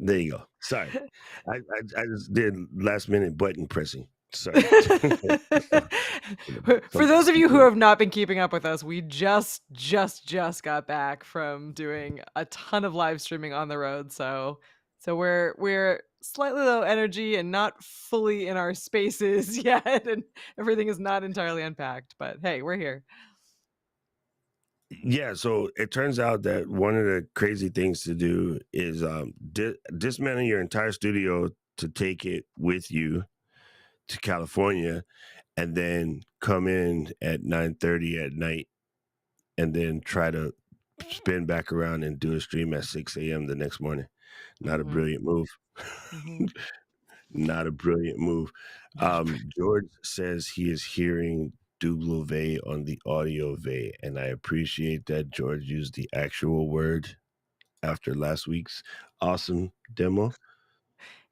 There you go. Sorry. I just did last minute button pressing. Sorry. For those of you who have not been keeping up with us, we just got back from doing a ton of live streaming on the road. So we're slightly low energy and not fully in our spaces yet, and everything is not entirely unpacked. But hey, we're here. Yeah, so it turns out that one of the crazy things to do is dismantle your entire studio to take it with you to California, and then come in at 9:30 at night, and then try to spin back around and do a stream at 6 a.m. the next morning. Not a brilliant move. Not a brilliant move. George says he is hearing double V on the audio V, and I appreciate that George used the actual word after last week's awesome demo.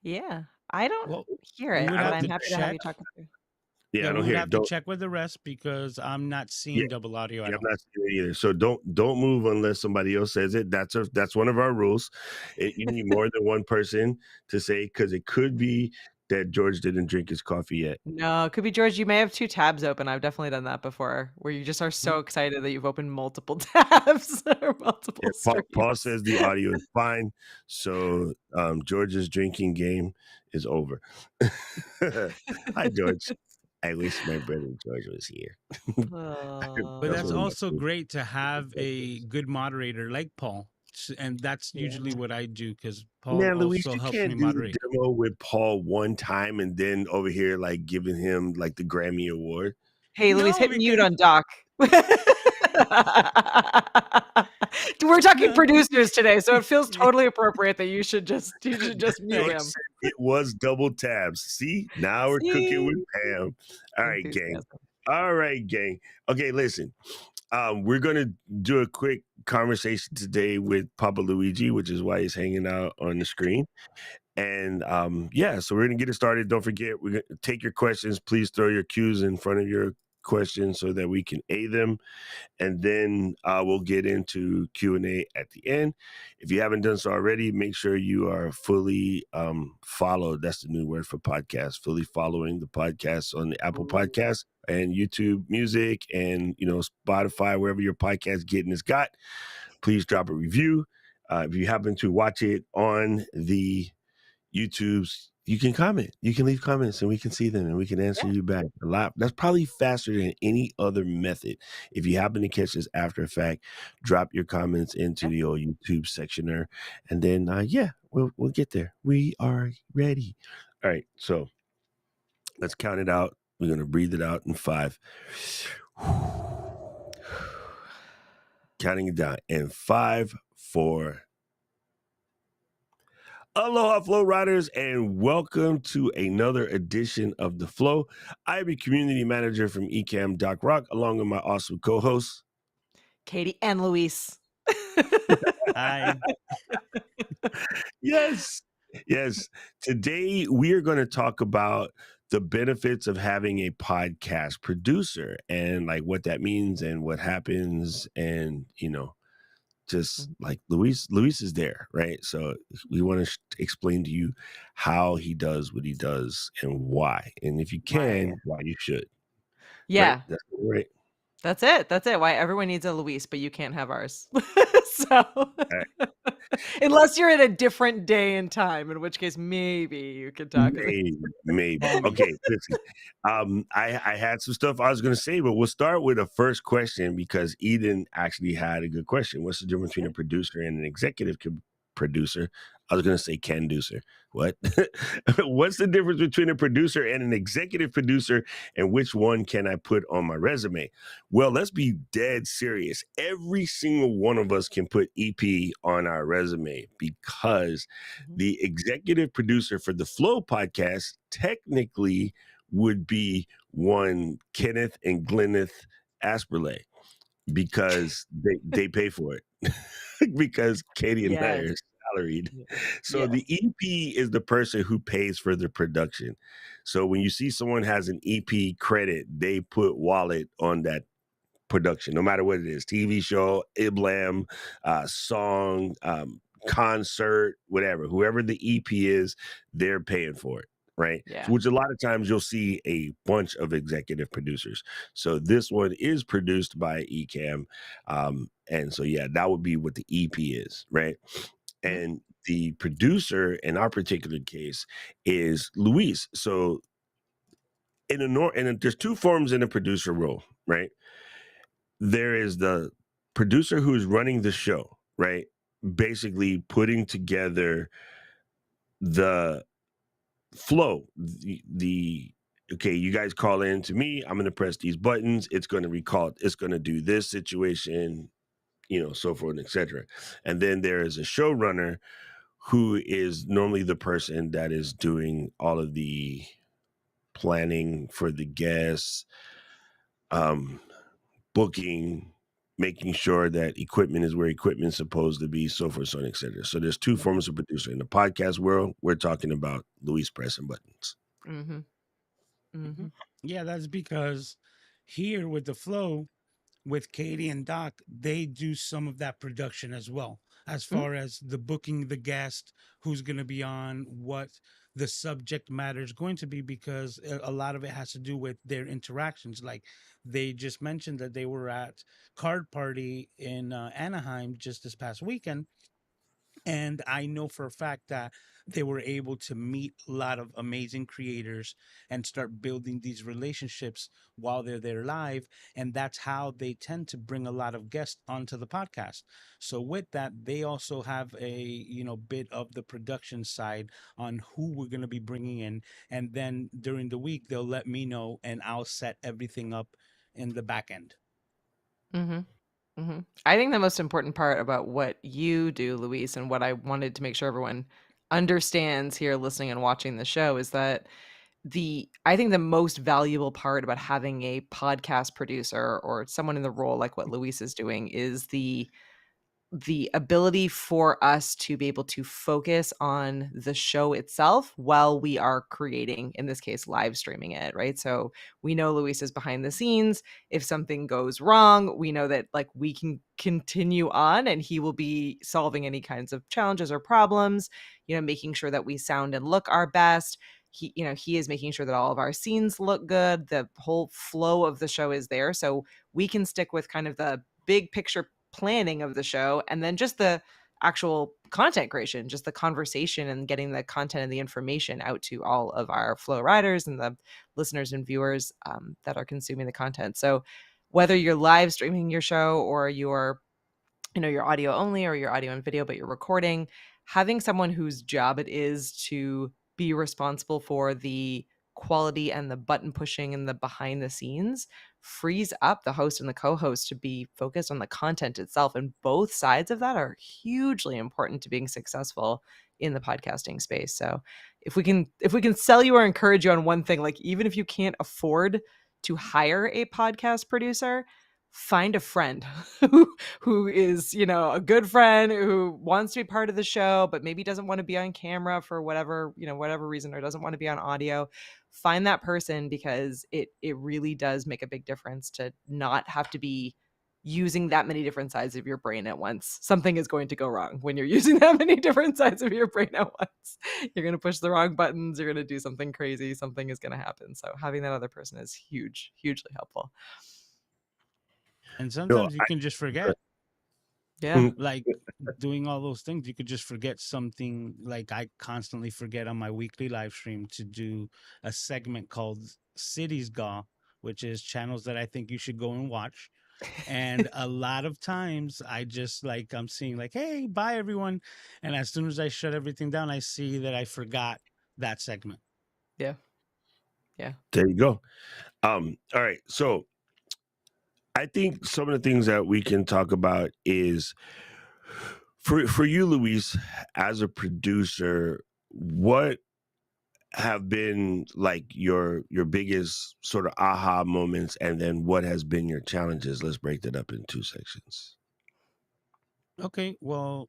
Yeah, I don't Well, hear we it, would but have I'm to happy to have you check. talk through. Yeah, I we don't would hear have it. to Don't. check with the rest because I'm not seeing Yeah, double audio yeah, at I'm all. not seeing it either. So don't move unless somebody else says it. That's one of our rules. You need more than one person to say, because it could be that George didn't drink his coffee yet. No, it could be George. You may have two tabs open. I've definitely done that before, where you just are Hmm. so excited that you've opened multiple tabs or multiple Yeah, Paul streams. says the audio is fine. So George's drinking game is over. Hi, George. I wish my brother George was here. But That's that's one of my also favorite great to have a questions. good moderator like Paul. And that's usually Yeah. what I do because Paul Man, Luis, also you helps me can't do the moderate. demo with Paul one time and then over here like giving him like the Grammy Award. Hey, Luis, No, hit mute because on Doc. We're talking no. producers today, so it feels totally appropriate that you should just mute George him. said it was double tabs. See, now we're cooking with See? Pam. All right, gang. Enthusiasm. All right, gang. Okay, listen. We're gonna do a quick conversation today with Papa Luigi, which is why he's hanging out on the screen. And yeah, so we're gonna get it started. Don't forget, we're gonna take your questions. Please throw your cues in front of your questions so that we can A them, and then we'll get into Q&A at the end. If you haven't done so already, make sure you are fully followed. That's the new word for podcast. Fully following the podcast on the Apple Podcast and YouTube Music, and Spotify, wherever your podcast getting is got. Please drop a review. If you happen to watch it on the YouTube's, you can comment. You can leave comments and we can see them and we can answer you back a lot. That's probably faster than any other method. If you happen to catch this after a fact, drop your comments into the old YouTube sectioner, and then yeah, we'll get there. We are ready. All right, so let's count it out. We're gonna breathe it out in 5. Counting it down in 5, 4. Aloha, Flow Riders, and welcome to another edition of The Flow. I'm a community manager from Ecamm, Doc Rock, along with my awesome co-hosts, Katie and Luis. Hi. Yes. Today, we are going to talk about the benefits of having a podcast producer and like what that means and what happens, and just like Luis is there, right? So we want to explain to you how he does what he does and why, and if you can, why you should. Yeah. Right? That's right. That's it. Why everyone needs a Luis, but you can't have ours. So unless you're in a different day and time, in which case maybe you could talk. Maybe. Okay, listen. I had some stuff I was going to say, but we'll start with a first question because Eden actually had a good question. What's the difference between a producer and an executive producer? I was going to say can-ducer. What? What's the difference between a producer and an executive producer, and which one can I put on my resume? Well, let's be dead serious. Every single one of us can put EP on our resume because the executive producer for the Flow podcast technically would be one Kenneth and Glenneth Asperley, because they pay for it because Katie and I are salaried. So the EP is the person who pays for the production. So when you see someone has an EP credit, they put wallet on that production, no matter what it is: TV show, Iblam, song, concert, whatever, whoever the EP is, they're paying for it, right? Yeah. So, which a lot of times you'll see a bunch of executive producers. So this one is produced by Ecamm. And so, yeah, that would be what the EP is, right? Mhm. And the producer in our particular case is Luis. So there's two forms in a producer role, right? There is the producer who's running the show, right? Basically putting together the flow, the okay, you guys call in to me, I'm going to press these buttons, it's going to recall, it's going to do this situation, so forth and etc. And then there is a showrunner who is normally the person that is doing all of the planning for the guests, um, booking, making sure that equipment is where equipment's supposed to be, so forth, so on, et cetera. So there's two forms of producer. In the podcast world, we're talking about Luis pressing buttons. Mm-hmm. Mm-hmm. Yeah, that's because here with the flow, with Katie and Doc, they do some of that production as well, as Mm-hmm. far as the booking the guest, who's going to be on, what the subject matter is going to be, because a lot of it has to do with their interactions. Like they just mentioned that they were at Card Party in Anaheim just this past weekend, and I know for a fact that they were able to meet a lot of amazing creators and start building these relationships while they're there live. And that's how they tend to bring a lot of guests onto the podcast. So with that, they also have a, bit of the production side on who we're going to be bringing in. And then during the week, they'll let me know and I'll set everything up in the back end. Mm-hmm. Mm-hmm. I think the most important part about what you do, Luis, and what I wanted to make sure everyone understands here listening and watching the show is that I think the most valuable part about having a podcast producer or someone in the role like what Luis is doing is the ability for us to be able to focus on the show itself while we are creating, in this case, live streaming it, right? So we know Luis is behind the scenes. If something goes wrong, we know that like we can continue on and he will be solving any kinds of challenges or problems, making sure that we sound and look our best. He is making sure that all of our scenes look good. The whole flow of the show is there. So we can stick with kind of the big picture planning of the show and then just the actual content creation, just the conversation and getting the content and the information out to all of our flow riders and the listeners and viewers that are consuming the content. So whether you're live streaming your show or you're your audio only or your audio and video, but you're recording, having someone whose job it is to be responsible for the quality and the button pushing and the behind the scenes frees up the host and the co-host to be focused on the content itself. And both sides of that are hugely important to being successful in the podcasting space. So if we can sell you or encourage you on one thing, like even if you can't afford to hire a podcast producer, find a friend who is, a good friend who wants to be part of the show, but maybe doesn't want to be on camera for whatever reason, or doesn't want to be on audio. Find that person because it really does make a big difference to not have to be using that many different sides of your brain at once. Something is going to go wrong when you're using that many different sides of your brain at once. You're going to push the wrong buttons. You're going to do something crazy. Something is going to happen. So having that other person is hugely helpful. And No, sometimes you can just forget. Yeah. Like doing all those things, you could just forget something. Like I constantly forget on my weekly live stream to do a segment called Cities Gaw, which is channels that I think you should go and watch. And a lot of times I just like, I'm seeing like, hey, bye everyone. And as soon as I shut everything down, I see that I forgot that segment. Yeah. Yeah. there you go. All right. So I think some of the things that we can talk about is for you, Luis, as a producer, what have been like your biggest sort of aha moments, and then what has been your challenges? Let's break that up in two sections. Okay, well,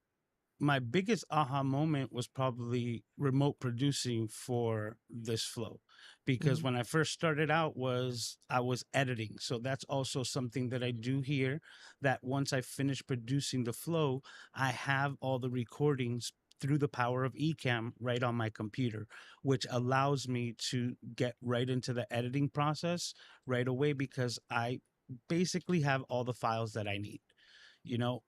my biggest aha moment was probably remote producing for this flow, because Mhm. when I first started out was I was editing. So that's also something that I do here, that once I finish producing the flow, I have all the recordings through the power of Ecamm right on my computer, which allows me to get right into the editing process right away, because I basically have all the files that I need.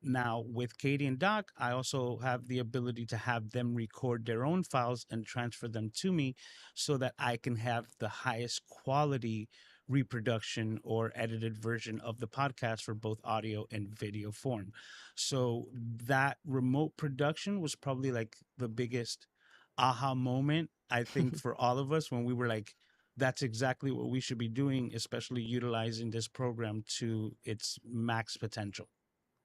Now with Katie and Doc, I also have the ability to have them record their own files and transfer them to me, so that I can have the highest quality reproduction or edited version of the podcast for both audio and video form. So that remote production was probably like the biggest aha moment, I think, for all of us, when we were like, that's exactly what we should be doing, especially utilizing this program to its max potential.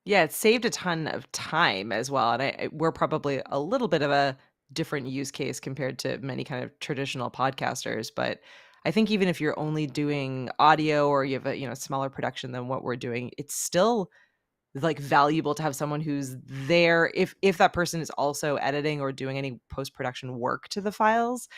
Yeah, it saved a ton of time as well, and we're probably a little bit of a different use case compared to many kind of traditional podcasters, but I think even if you're only doing audio or you have a, smaller production than what we're doing, it's still like valuable to have someone who's there if that person is also editing or doing any post-production work to the files.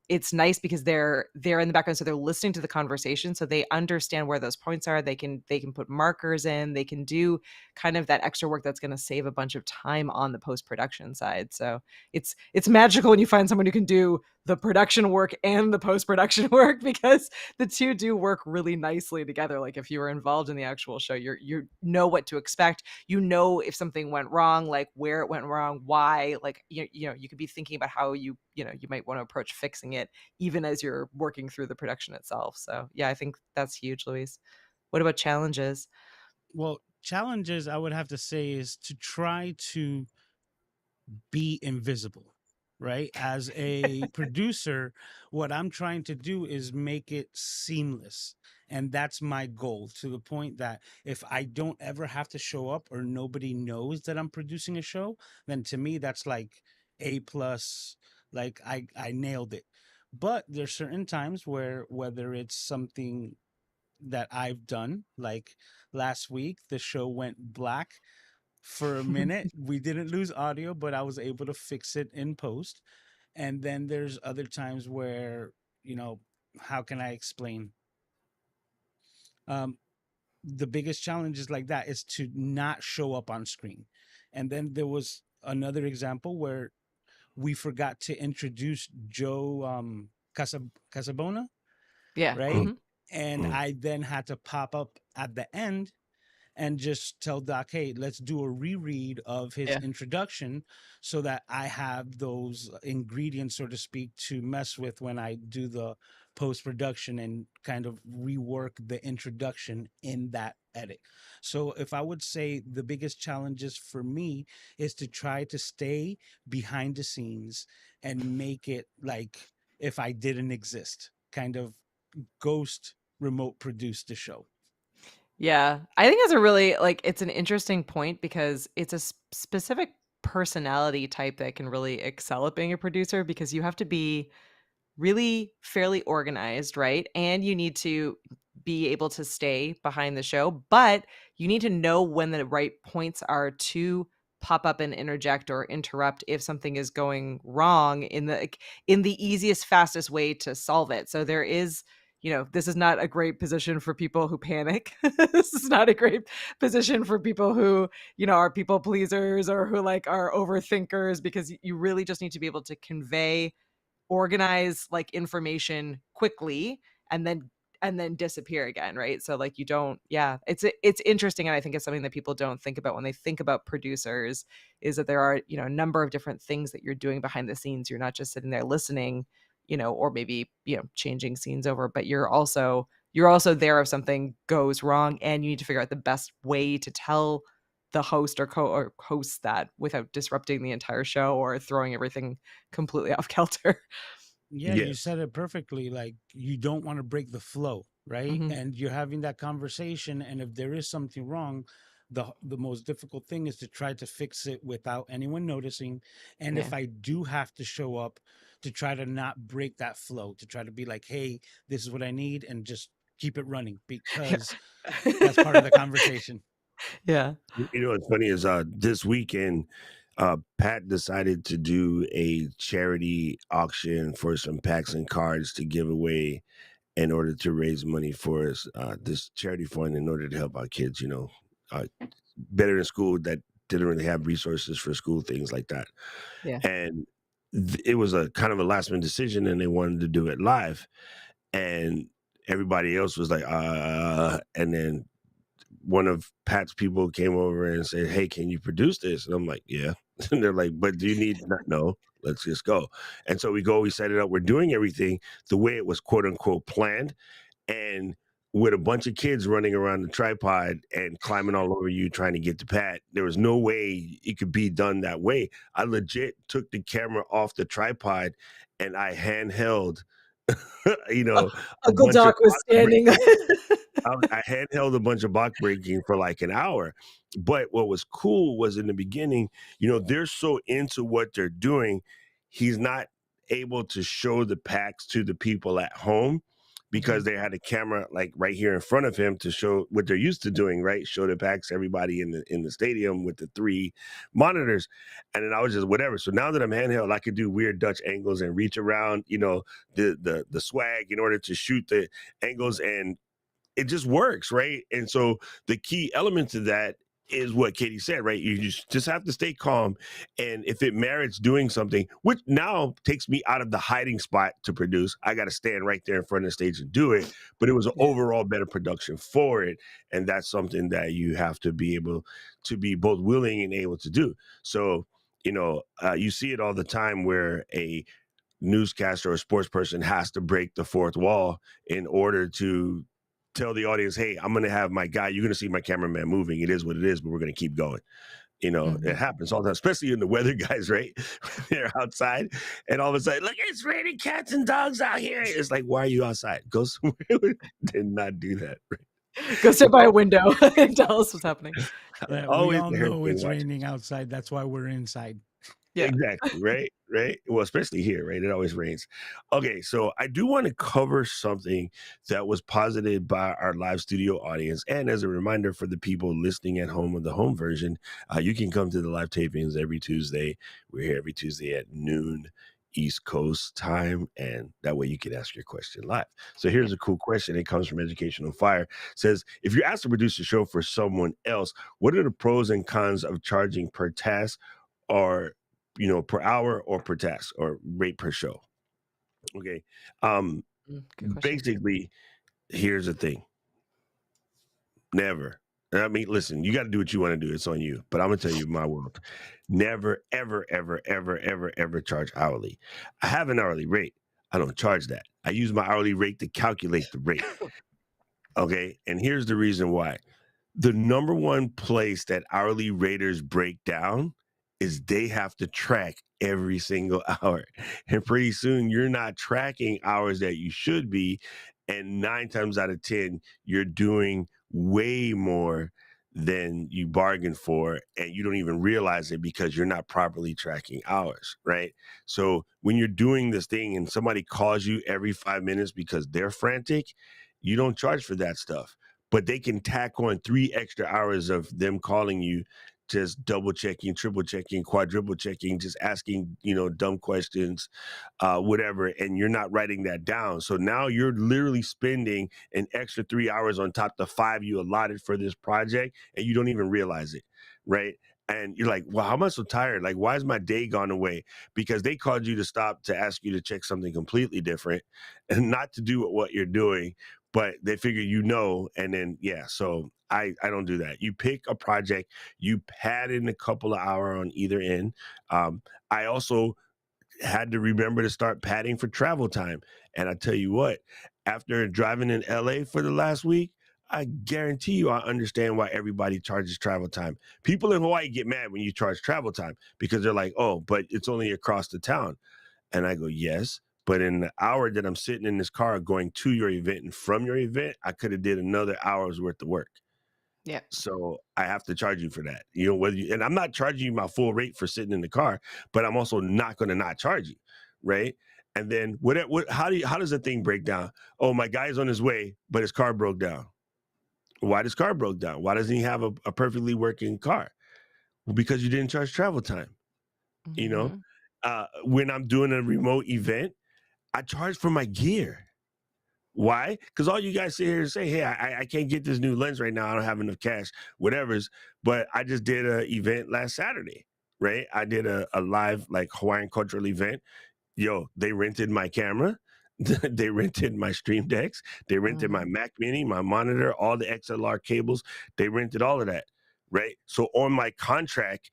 It's nice because they're in the background, so they're listening to the conversation, so they understand where those points are. They can put markers in, they can do kind of that extra work that's going to save a bunch of time on the post-production side. So it's magical when you find someone who can do the production work and the post-production work, because the two do work really nicely together. Like if you were involved in the actual show, you know what to expect. You know if something went wrong, like where it went wrong, why. Like you could be thinking about how you might want to approach fixing it even as you're working through the production itself. So yeah, I think that's huge, Luis. What about challenges? Well, challenges I would have to say is to try to be invisible, right? As a producer, what I'm trying to do is make it seamless. And that's my goal, to the point that if I don't ever have to show up or nobody knows that I'm producing a show, then to me, that's like A plus, like I nailed it. But there's certain times where, whether it's something that I've done, like last week, the show went black for a minute. We didn't lose audio, but I was able to fix it in post. And then there's other times where, you know, how can I explain? Um, the biggest challenge is like that, is to not show up on screen. And then there was another example where we forgot to introduce Joe Casabona, Yeah. right? Mm, Hmm. And mm. I then had to pop up at the end and just tell Doc, hey, let's do a reread of his Yeah. introduction, so that I have those ingredients, so to speak, to mess with when I do the post production and kind of rework the introduction in that edit. So, if I would say the biggest challenges for me is to try to stay behind the scenes and make it like if I didn't exist, kind of ghost remote produce the show. Yeah, I think that's a really like it's an interesting point because it's a specific personality type that can really excel at being a producer, because you have to be really fairly organized, right? And you need to be able to stay behind the show, but you need to know when the right points are to pop up and interject or interrupt if something is going wrong in the like, in the easiest fastest way to solve it. So there is, this is not a great position for people who panic. This is not a great position for people who, are people pleasers or who like are overthinkers, because you really just need to be able to convey, organize like information quickly, and then disappear again, right? So like you don't, yeah, it's interesting, and I think it's something that people don't think about when they think about producers, is that there are, a number of different things that you're doing behind the scenes. You're not just sitting there listening, or maybe, changing scenes over, but you're also there if something goes wrong, and you need to figure out the best way to tell the host or hosts that without disrupting the entire show or throwing everything completely off kilter. Yeah, you Yes. said it perfectly. Like, you don't want to break the flow, right? Mhm. And you're having that conversation, and if there is something wrong, the most difficult thing is to try to fix it without anyone noticing. And Yeah. if I do have to show up, to try to not break that flow, to try to be like, hey, this is what I need, and just keep it running, because that's part Yeah. of the conversation. Yeah. What's funny is this weekend, Pat decided to do a charity auction for some packs and cards to give away in order to raise money for this charity fund in order to help our kids, uh, better in school that didn't really have resources for school, things like that. Yeah. And it was a kind of a last minute decision, and they wanted to do it live. And everybody else was like, and then one of Pat's people came over and said, "Hey, can you produce this?" And I'm like, "Yeah." And they're like, "But do you need not no, let's just go." And so we go, we set it up, we're doing everything the way it was quote unquote planned. And with a bunch of kids running around the tripod and climbing all over you trying to get to Pat, there was no way it could be done that way. I legit took the camera off the tripod and I handheld, Uh, a Uncle bunch of Doc was box standing. breaking. I handheld a bunch of box breaking for like an hour. But what was cool was in the beginning, they're so into what they're doing, he's not able to show the packs to the people at home because Mhm. they had a camera like right here in front of him to show what they're used to doing, right? Show the packs everybody in the stadium with the three monitors. And then I was just whatever. So now that I'm handheld, I could do weird Dutch angles and reach around, the swag in order to shoot the angles, and it just works, right? And so the key element to that is what Katie said, right? You just have to stay calm. And if it merits doing something, which now takes me out of the hiding spot to produce, I got to stand right there in front of the stage and do it. But it was an Yeah. overall better production for it. And that's something that you have to be able to be both willing and able to do. So, you see it all the time where a newscaster or sports person has to break the fourth wall in order to tell the audience, "Hey, I'm going to have my guy. You're going to see my cameraman moving. It is what it is, but we're going to keep going." It Mhm. happens all the time, especially in the weather guys, right? They're outside, and all of a sudden, look, it's raining cats and dogs out here. It's like, why are you outside? Go somewhere. Did not do that. Right? Go sit It's by a window and tell us what's happening. Yeah, we always all the know hurricane it's watch. raining outside. That's why we're inside. Yeah. Exactly, right, right. Well, especially here, right? It always rains. Okay, so I do want to cover something that was posited by our live studio audience. And as a reminder for the people listening at home with the home version, you can come to the live tapings every Tuesday. We're here every Tuesday at noon East Coast time, and that way you can ask your question live. So here's a cool question. It comes from Education on Fire. It says, if you're asked to produce a show for someone else, what are the pros and cons of charging per task or per hour or per task or rate per show? Okay. Um, Good question. Basically, here's the thing. Never. I mean, listen, you got to do what you want to do. It's on you. But I'm gonna tell you my world. Never, ever, ever, ever, ever, ever charge hourly. I have an hourly rate. I don't charge that. I use my hourly rate to calculate the rate. Okay. And here's the reason why. The number one place that hourly raters break down is they have to track every single hour. And pretty soon you're not tracking hours that you should be. And 9 times out of 10, you're doing way more than you bargained for. And you don't even realize it because you're not properly tracking hours, right? So when you're doing this thing and somebody calls you every 5 minutes because they're frantic, you don't charge for that stuff, but they can tack on 3 extra hours of them calling you, just double checking, triple checking, quadruple checking, just asking, dumb questions, whatever, and you're not writing that down. So now you're literally spending an extra 3 hours on top of the 5 you allotted for this project, and you don't even realize it, right? And you're like, well, how am I so tired? Like, why is my day gone away? Because they called you to stop to ask you to check something completely different and not to do what you're doing, but they figure and then yeah. So I don't do that. You pick a project, you pad in a couple of hours on either end. I also had to remember to start padding for travel time. And I tell you what, after driving in LA for the last week, I guarantee you I understand why everybody charges travel time. People in Hawaii get mad when you charge travel time because they're like, oh, but it's only across the town. And I go, yes. But in the hour that I'm sitting in this car going to your event and from your event, I could have did another hour's worth of work. Yeah. So I have to charge you for that. And I'm not charging you my full rate for sitting in the car, but I'm also not going to not charge you, right? And then how does the thing break down? Oh, my guy's on his way, but his car broke down. Why his car broke down? Why doesn't he have a perfectly working car? Well, because you didn't charge travel time. you know? Mhm. When I'm doing a remote event, I charge for my gear. Why? Because all you guys sit here and say, "Hey, I can't get this new lens right now. I don't have enough cash, whatever's." But I just did an event last Saturday, right? I did a live like Hawaiian cultural event. Yo, they rented my camera, they rented my stream decks, they rented my Mhm. Mac Mini, my monitor, all the XLR cables. They rented all of that, right? So on my contract,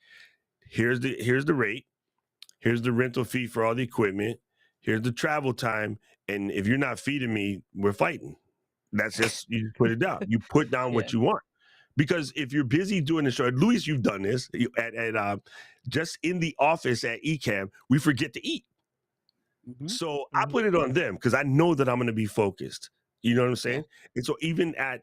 here's the rate. Here's the rental fee for all the equipment. Here's the travel time. And if you're not feeding me, we're fighting. That's just you just put it down. You put down Yeah. what you want. Because if you're busy doing the show, Luis, you've done this just in the office at Ecamm, we forget to eat. Hmm. So I Hmm. put it on them because I know that I'm going to be focused. You know what I'm Yeah. saying? And so even at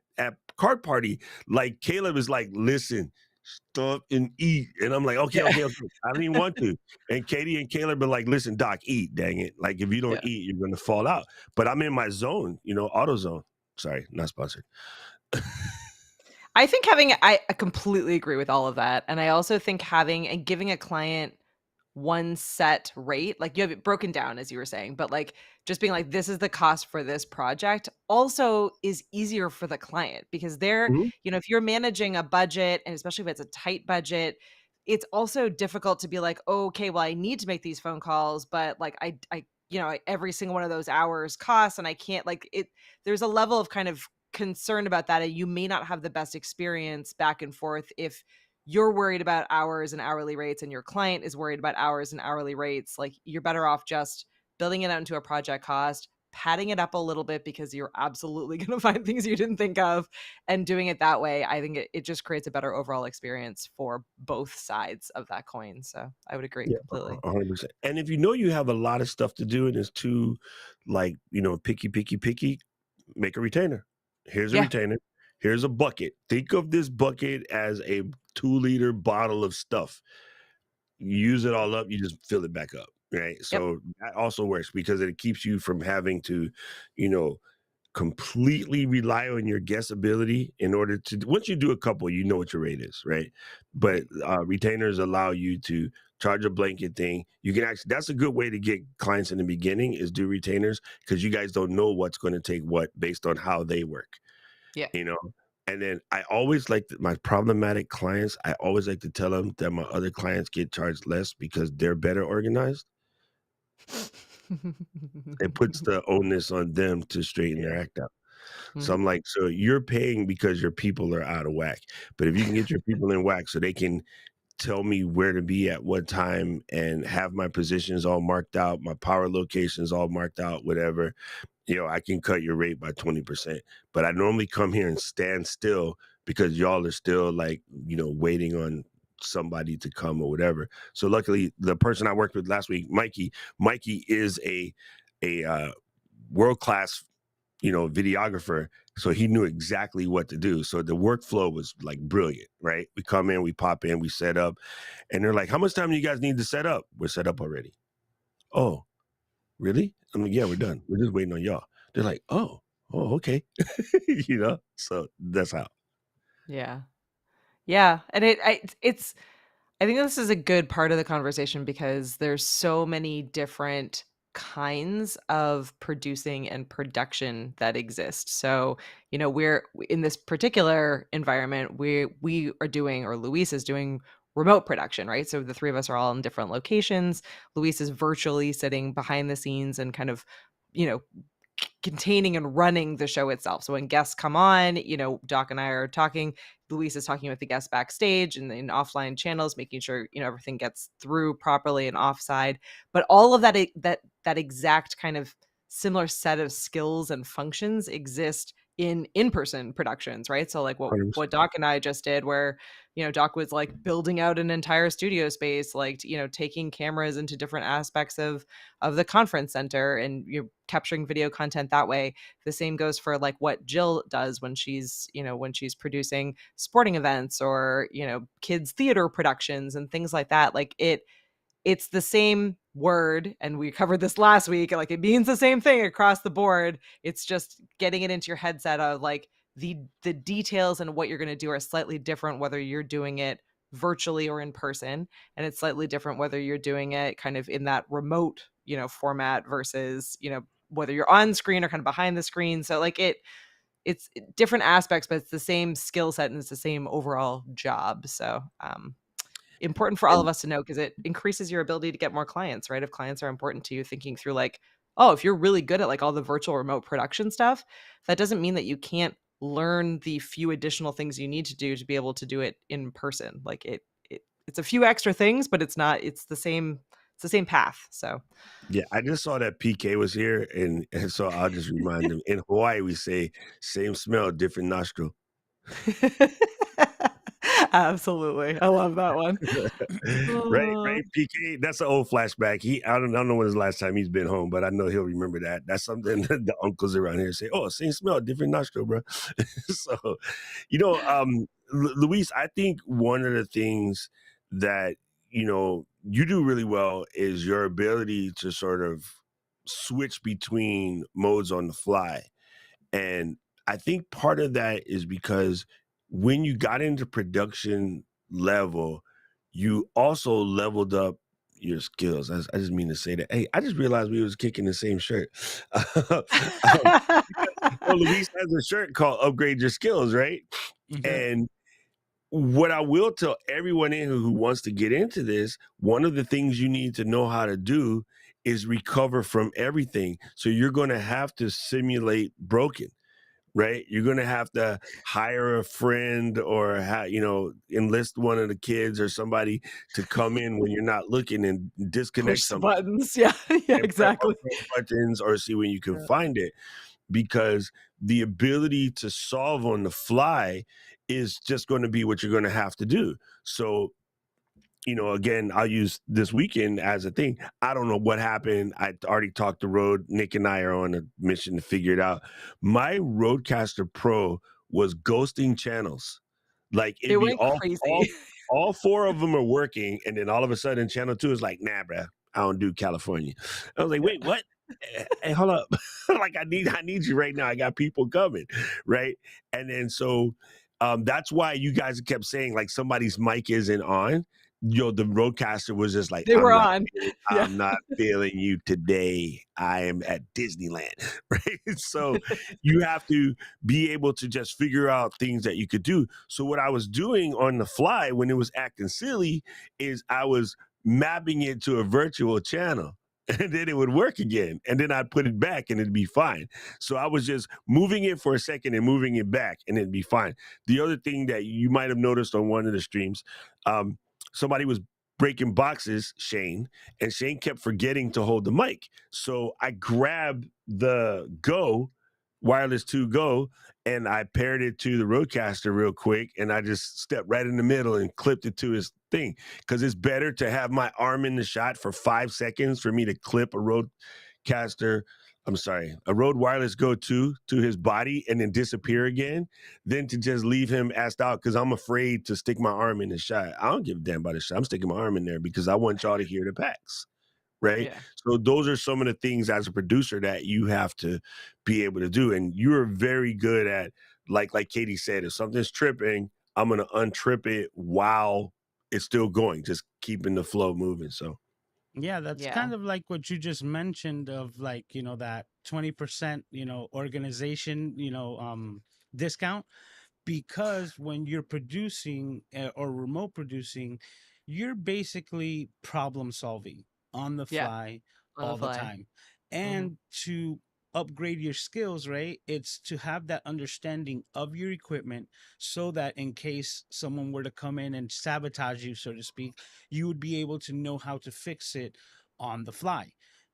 card party, like Caleb is like, listen, stop and eat. And I'm like, okay, Yeah. okay, okay. I don't even want to. And Katie and Caleb are like, listen, Doc, eat, dang it. Like if you don't Yeah. eat, you're gonna fall out. But I'm in my zone, auto zone. Sorry, not sponsored. I think I completely agree with all of that, and I also think having and giving a client one set rate, like you have it broken down as you were saying, but like just being like, this is the cost for this project also is easier for the client because Mhm. if you're managing a budget and especially if it's a tight budget, it's also difficult to be like, oh, okay, well, I need to make these phone calls, but like every single one of those hours costs and I can't like it. There's a level of kind of concern about that. And you may not have the best experience back and forth if you're worried about hours and hourly rates and your client is worried about hours and hourly rates. Like you're better off just building it out into a project cost, padding it up a little bit because you're absolutely going to find things you didn't think of and doing it that way. I think it just creates a better overall experience for both sides of that coin. So I would agree Yeah, completely. 100%. And if you know you have a lot of stuff to do and it's too, like, picky, picky, picky, make a retainer. Here's a Yeah. retainer. Here's a bucket. Think of this bucket as a 2-liter bottle of stuff. You use it all up, you just fill it back up, right? Yep. So that also works because it keeps you from having to, you know, completely rely on your guess ability in order to once you do a couple, you know what your rate is, right? But Right. retainers allow you to charge a blanket thing. You can actually that's a good way to get clients in the beginning is do retainers because you guys don't know what's going to take what based on how they work, Yeah. you know. And then I always my problematic clients, I always like to tell them that my other clients get charged less because they're better organized. It puts the onus on them to straighten their Yeah. act out. So Mhm. I'm like, so you're paying because your people are out of whack. But if you can get your people in whack so they can tell me where to be at what time and have my positions all marked out, my power locations all marked out, whatever, I can cut your rate by 20%. But I normally come here and stand still because y'all are still like, waiting on somebody to come or whatever. So luckily the person I worked with last week, Mikey is a world class videographer. So he knew exactly what to do. So the workflow was like brilliant, right? We come in, we pop in, we set up, and they're like, how much time do you guys need to set up? We're set up already. Oh, really? I'm like, yeah, we're done. We're just waiting on y'all. They're like, oh, okay. So that's how. Yeah. Yeah. And it's I think this is a good part of the conversation because there's so many different kinds of producing and production that exist. So, we're in this particular environment, we are doing or Luis is doing remote production, right? So the three of us are all in different locations. Luis is virtually sitting behind the scenes and kind of, you know, containing and running the show itself. So when guests come on, Doc and I are talking. Luis is talking with the guests backstage and in offline channels, making sure everything gets through properly and offside. But all of that exact kind of similar set of skills and functions exist in in-person productions, right? So like what 100%. Doc and I just did, where Doc was like building out an entire studio space, like taking cameras into different aspects of the conference center and you're capturing video content that way. The same goes for like what Jill does when she's producing sporting events or kids theater productions and things like that. Like it's the same word, and we covered this last week, like it means the same thing across the board. It's just getting it into your headset of like the details and what you're going to do are slightly different whether you're doing it virtually or in person, and it's slightly different whether you're doing it kind of in that remote, format versus, whether you're on screen or kind of behind the screen. So like it's different aspects, but it's the same skill set and it's the same overall job. So, important for all of And us to know because it increases your ability to get more clients, right? If clients are important to you, thinking through like, oh, if you're really good at like all the virtual remote production stuff, that doesn't mean that you can't learn the few additional things you need to do to be able to do it in person. Like it's a few extra things, but it's not, it's the same path. So yeah, I just saw that PK was here, and so I'll just remind him. In Hawaii, we say same smell, different nostril. absolutely. I love that one. Right, Uh, right. PK, that's an old flashback. I don't know when was the last time he's been home, but I know he'll remember that. That's something that the uncles around here say. Oh, same smell, different nostril, bro. So, Luis, I think one of the things that you do really well is your ability to sort of switch between modes on the fly. And I think part of that is because when you got into production level, you also leveled up your skills. I just mean to say that. Hey, I just realized we was kicking the same shirt. Because, Luis has a shirt called "Upgrade Your Skills," right? Mhm. And what I will tell everyone in who wants to get into this, one of the things you need to know how to do is recover from everything. So you're going to have to simulate broken, right? You're going to have to hire a friend or enlist one of the kids or somebody to come in when you're not looking and disconnect push the something buttons. Yeah. Yeah, and press exactly. upgrade buttons or see when you can Yeah. find it, because the ability to solve on the fly is just going to be what you're going to have to do. So, again, I'll use this weekend as a thing. I don't know what happened. I already talked to Rode. Nick and I are on a mission to figure it out. My Rodecaster Pro was ghosting channels. Like It it'd be went all crazy. all four of them are working, and then all of a sudden, channel two is like, nah, bruh, I don't do California. I was like, wait, Yeah. what? Hey, hold up. Like I need you right now. I got people coming, right? And then so that's why you guys kept saying like somebody's mic isn't on. The roadcaster was just like, They were on. Yeah. I'm not feeling you today. I am at Disneyland. Right. So you have to be able to just figure out things that you could do. So what I was doing on the fly when it was acting silly is I was mapping it to a virtual channel. And then it would work again. And then I'd put it back and it'd be fine. So I was just moving it for a second and moving it back and it'd be fine. The other thing that you might have noticed on one of the streams, um, somebody was breaking boxes, Shane, and Shane kept forgetting to hold the mic. So I grabbed the Go, Wireless 2 Go, and I paired it to the Rodecaster real quick. And I just stepped right in the middle and clipped it to his thing. Because it's better to have my arm in the shot for 5 seconds for me to clip a Rodecaster. I'm sorry, a Rode Wireless Go 2 to his body and then disappear again, than to just leave him assed out because I'm afraid to stick my arm in the shot. I don't give a damn about the shot. I'm sticking my arm in there because I want y'all to hear the packs. Right. Yeah. So those are some of the things as a producer that you have to be able to do. And you're very good at, like Katie said, if something's tripping, I'm gonna untrip it while it's still going, just keeping the flow moving. So Yeah, that's Yeah. kind of like what you just mentioned of like, that 20%, organization, discount, because when you're producing or remote producing, you're basically problem solving on the Yeah. fly On the all the fly. time. Mhm. And to upgrade your skills, right? It's to have that understanding of your equipment so that in case someone were to come in and sabotage you, so to speak, you would be able to know how to fix it on the fly.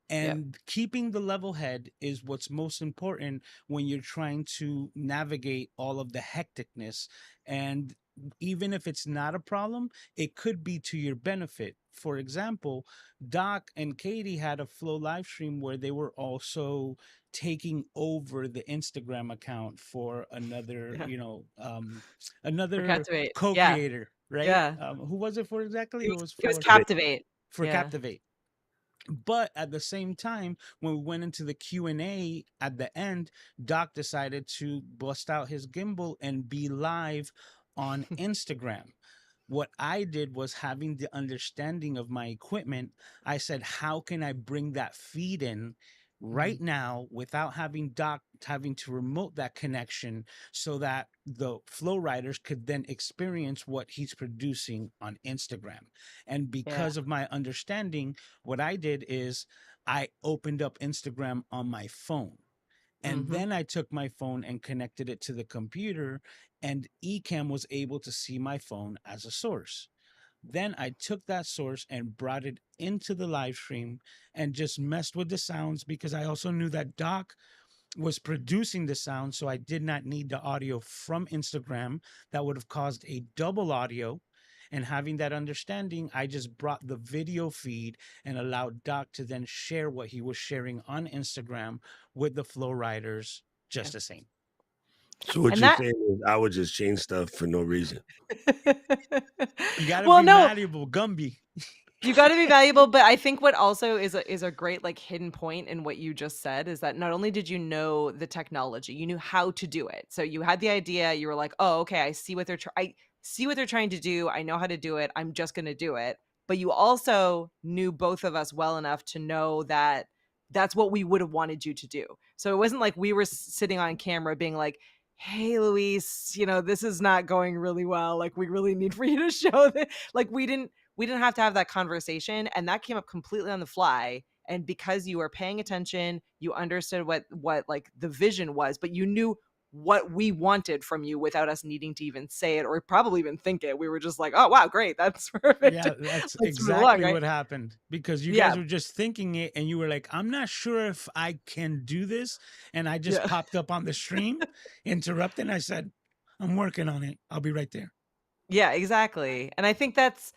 Yep. And keeping the level head is what's most important when you're trying to navigate all of the hecticness. And even if it's not a problem, it could be to your benefit. For example, Doc and Katie had a Flow live stream where they were also taking over the Instagram account for another, Yeah. For another Captivate. Yeah. co-creator, right? Yeah. Who was it for exactly? It was It was for Captivate. Yeah. Captivate. But at the same time, when we went into the Q&A at the end, Doc decided to bust out his gimbal and be live on Instagram. What I did was, having the understanding of my equipment, I said, how can I bring that feed in Mhm. right now without having to remote that connection, so that the flow riders could then experience what he's producing on Instagram. And Yeah. because of my understanding, what I did is I opened up Instagram on my phone. And Mhm. then I took my phone and connected it to the computer, and Ecamm was able to see my phone as a source. Then I took that source and brought it into the live stream and just messed with the sounds, because I also knew that Doc was producing the sound. So I did not need the audio from Instagram. That would have caused a double audio. And having that understanding, I just brought the video feed and allowed Doc to then share what he was sharing on Instagram with the flow riders Yeah. just the same. So what And you're that saying is I would just change stuff for no reason. You got to Well, be no, malleable, Gumby. you gotta be valuable, but I think what also is a great, like, hidden point in what you just said is that not only did you know the technology, you knew how to do it. So you had the idea, you were like, "Oh, okay, I see what they're trying to do, I know how to do it, I'm just gonna do it." But you also knew both of us well enough to know that that's what we would have wanted you to do. So it wasn't like we were sitting on camera being like, "Hey, Luis, this is not going really well, like, we really need for you to show that." Like, we didn't have to have that conversation, and that came up completely on the fly. And because you were paying attention, you understood what like the vision was, but you knew what we wanted from you without us needing to even say it or probably even think it. We were just like, "Oh wow, great, that's perfect." Yeah, that's Let's move along, exactly right? what happened, because you Yeah, guys were just thinking it and you were like, I'm not sure if I can do this. And I just yeah. popped up on the stream, interrupted, and I said, I'm working on it. I'll be right there. Yeah, exactly. And I think that's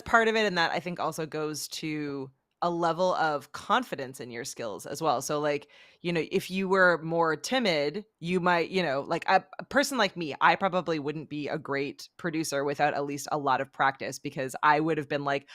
part of it, and that I think also goes to a level of confidence in your skills as well. So like, if you were more timid, you might, like a person like me, I probably wouldn't be a great producer without at least a lot of practice, because I would have been like,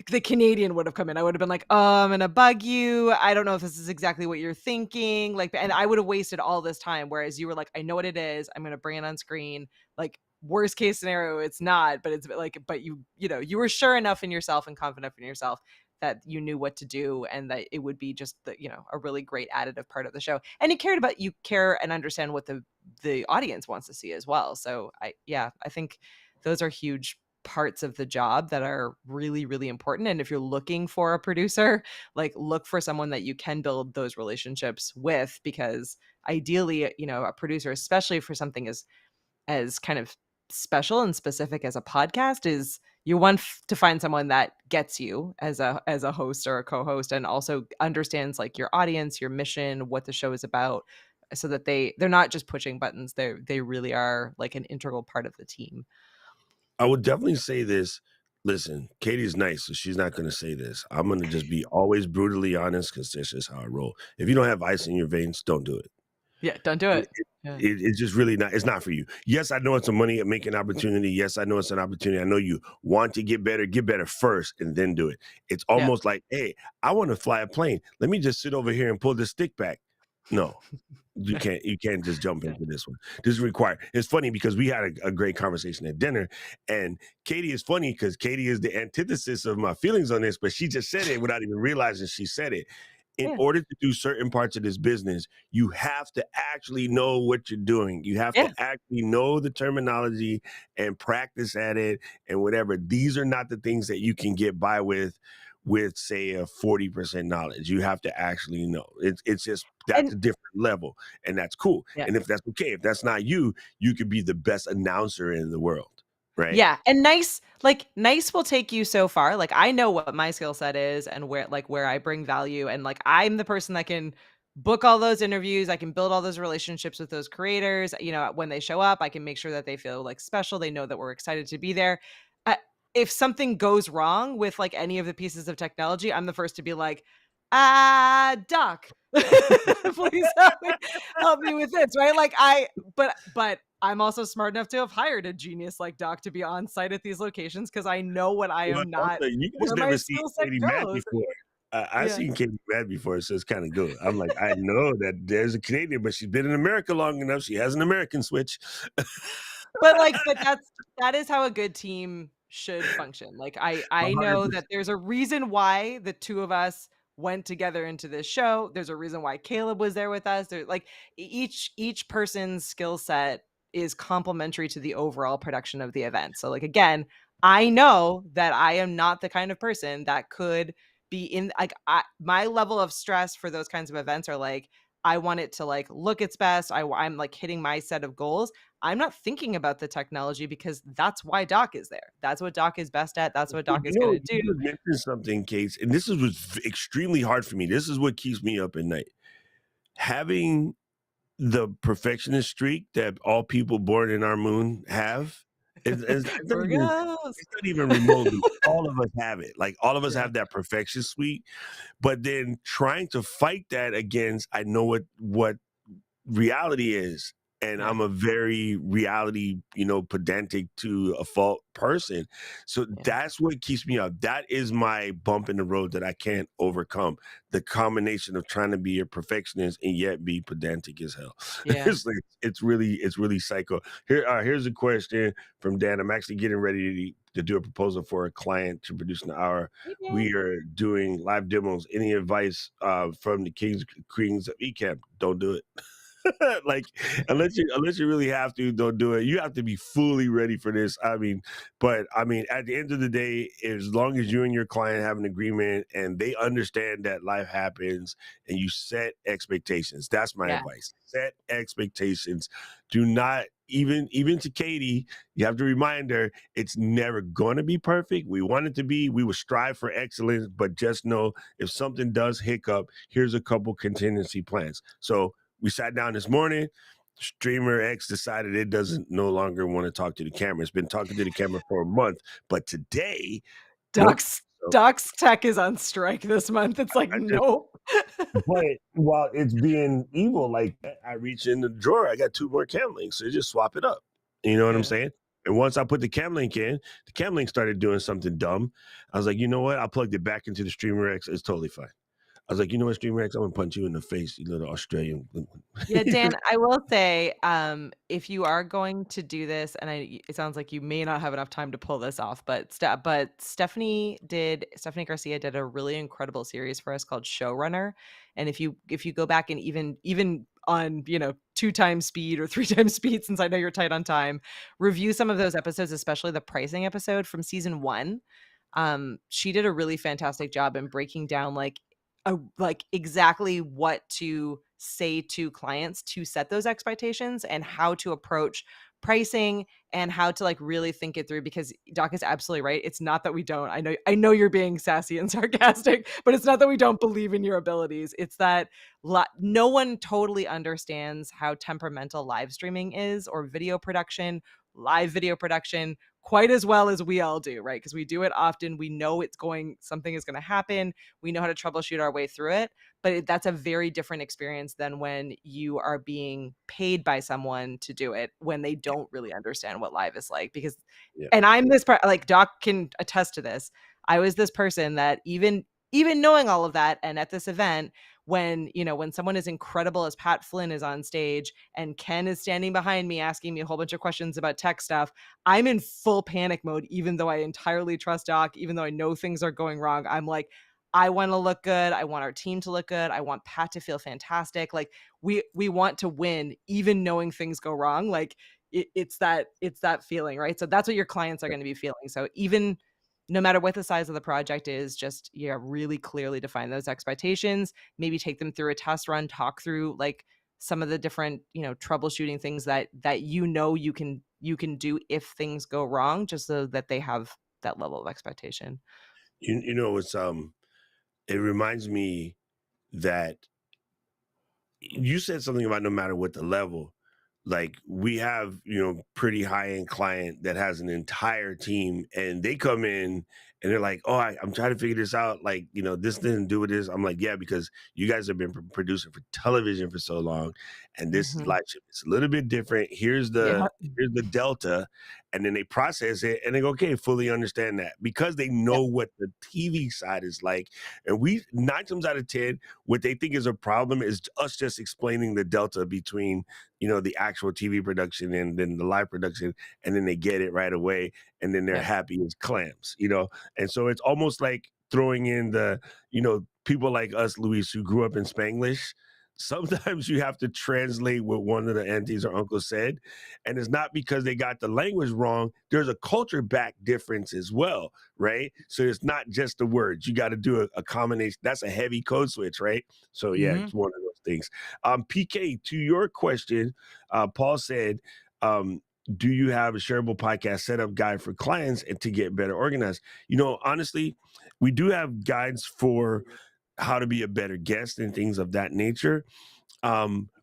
the Canadian would have come in. I would have been like, I'm gonna bug you. I don't know if this is exactly what you're thinking." Like, and I would have wasted all this time. Whereas you were like, I know what it is. I'm gonna bring it on screen. Like, worst case scenario, it's not, but it's like, but you were sure enough in yourself and confident in yourself that you knew what to do, and that it would be just a really great additive part of the show. And you care and understand what the audience wants to see as well. So I think those are huge parts of the job that are really, really important. And if you're looking for a producer, like, look for someone that you can build those relationships with, because ideally, a producer, especially for something as kind of special and specific as a podcast, is you want to find someone that gets you as a host or a co-host, and also understands like your audience, your mission, what the show is about, so that they're not just pushing buttons. They really are like an integral part of the team. I would definitely say this. Listen, Katie's nice, so she's not going to say this. I'm going to just be always brutally honest because this is how I roll. If you don't have ice in your veins, don't do it. Yeah, don't do It, it. Yeah. it's just really not. It's not for you. Yes, I know it's a money making opportunity. Yes, I know it's an opportunity. I know you want to get better first, and then do it. It's Yeah. almost like, hey, I want to fly a plane. Let me just sit over here and pull the stick back. No, Yeah. you can't just jump Yeah. into this one. This is required. It's funny because we had a great conversation at dinner, and Katie is funny because Katie is the antithesis of my feelings on this, but she just said it without even realizing she said it. In Yeah. order to do certain parts of this business, you have to actually know what you're doing. You have to Yeah. actually know the terminology and practice at it and whatever. These are not the things that you can get by with say a 40% knowledge. You have to actually know. It's just that's And a different level, and that's cool. yeah. And if that's okay, if that's not you, you could be the best announcer in the world, right? Yeah, and nice will take you so far. Like, I know what my skill set is and where I bring value, and like I'm the person that can book all those interviews, I can build all those relationships with those creators. When they show up, I can make sure that they feel like special, they know that we're excited to be there. Uh, if something goes wrong with like any of the pieces of technology, I'm the first to be like, Doc, please help me with this, right? Like, but I'm also smart enough to have hired a genius like Doc to be on site at these locations, because I know what I Well, am not, also, you guys where my never seen skill set Katie mad goes. before. I've Yeah. seen Katie mad before, so it's kind of good. I'm like, I know that there's a Canadian, but she's been in America long enough. She has an American switch. but that is how a good team should function. Like, I know that 100%. there's a reason why the 2 of us went together into this show. There's a reason why Caleb was there with us. There like, each person's skill set is complementary to the overall production of the event. So, like, again, I know that I am not the kind of person that could be in like, my level of stress for those kinds of events are, like, I want it to, like, look its best. I'm, like, hitting my set of goals. I'm not thinking about the technology because that's why Doc is there. That's what Doc is best at. That's what Well, Doc is gonna do. you just mentioned something, Case, and this is what's extremely hard for me. This is what keeps me up at night. Having the perfectionist streak that all people born in our moon have, Virgos. it's not even remotely. All of us have it. Like all of us Yeah. have that perfection suite, but then trying to fight that against, I know what reality is. And Yeah, I'm a very reality, pedantic to a fault person. So yeah, that's what keeps me up. That is my bump in the road that I can't overcome. The combination of trying to be a perfectionist and yet be pedantic as hell. yeah. It's really psycho. Here's a question from Dan. I'm actually getting ready to do a proposal for a client to produce an hour. Hey, Dan. We are doing live demos. Any advice from the kings queens of Ecamm? Don't do it. Like unless you really have to, don't do it. You have to be fully ready for this. But at the end of the day, as long as you and your client have an agreement and they understand that life happens and you set expectations, that's my Yeah, advice. Set expectations. Do not even to Katie, you have to remind her it's never going to be perfect. We want it to be. We will strive for excellence, but just know if something does hiccup, here's a couple contingency plans. So we sat down this morning. Streamer X decided it doesn't no longer want to talk to the camera. It's been talking to the camera for a month, but today, nope. Doc's So Doc's tech is on strike this month. It's like, I just, nope. but while it's being evil like that, I reach in the drawer. I got two more cam links, so just swap it up. You know what I'm Yeah. saying? And once I put the cam link in, the cam link started doing something dumb. I was like, you know what? I plugged it back into the Streamer X. It's totally fine. I was like, you know what, Streamer X? I'm gonna punch you in the face, you little Australian. Yeah, Dan, I will say, if you are going to do this, and it sounds like you may not have enough time to pull this off, but Stephanie Garcia did a really incredible series for us called Showrunner. And if you go back and even on, 2 times speed or 3 times speed, since I know you're tight on time, review some of those episodes, especially the pricing episode from season 1. She did a really fantastic job in breaking down like exactly what to say to clients to set those expectations and how to approach pricing and how to like really think it through, because Doc is absolutely right. It's not that we don't. I know you're being sassy and sarcastic, but it's not that we don't believe in your abilities. It's that no one totally understands how temperamental live streaming is, or live video production, quite as well as we all do, right? Because we do it often. We know something is going to happen. We know how to troubleshoot our way through it, but that's a very different experience than when you are being paid by someone to do it, when they don't really understand what live is like. Because, Yeah. and I'm this part, like Doc can attest to this. I was this person that even knowing all of that, and at this event, when someone as incredible as Pat Flynn is on stage and Ken is standing behind me asking me a whole bunch of questions about tech stuff, I'm in full panic mode, even though I entirely trust Doc, even though I know things are going wrong. I'm like, I want to look good. I want our team to look good. I want Pat to feel fantastic. Like, we want to win, even knowing things go wrong. Like, it's that feeling, right? So that's what your clients are going to be feeling. So even no matter what the size of the project is, just, yeah, really clearly define those expectations. Maybe take them through a test run, talk through like some of the different, troubleshooting things that you can do if things go wrong, just so that they have that level of expectation. It reminds me that you said something about no matter what the level, like we have, pretty high end client that has an entire team and they come in and they're like, oh, I'm trying to figure this out. Like, this didn't do with this. I'm like, yeah, because you guys have been producing for television for so long and this is Mhm. live stream. It's a little bit different. Here's Yeah. the delta. and then they process it and they go, okay, fully understand that, because they know Yep. what the TV side is like. And we, 9 times out of 10, what they think is a problem is us just explaining the delta between, the actual TV production and then the live production. And then they get it right away. And then they're Yep. happy as clams. And so it's almost like throwing in people like us, Luis, who grew up in Spanglish. Sometimes you have to translate what one of the aunties or uncles said. And it's not because they got the language wrong. There's a culture back difference as well, right? So it's not just the words. You got to do a combination. That's a heavy code switch, right? So yeah, Hmm. it's one of those things. PK, to your question, Paul said, do you have a shareable podcast setup guide for clients and to get better organized? Honestly, we do have guides for how to be a better guest and things of that nature.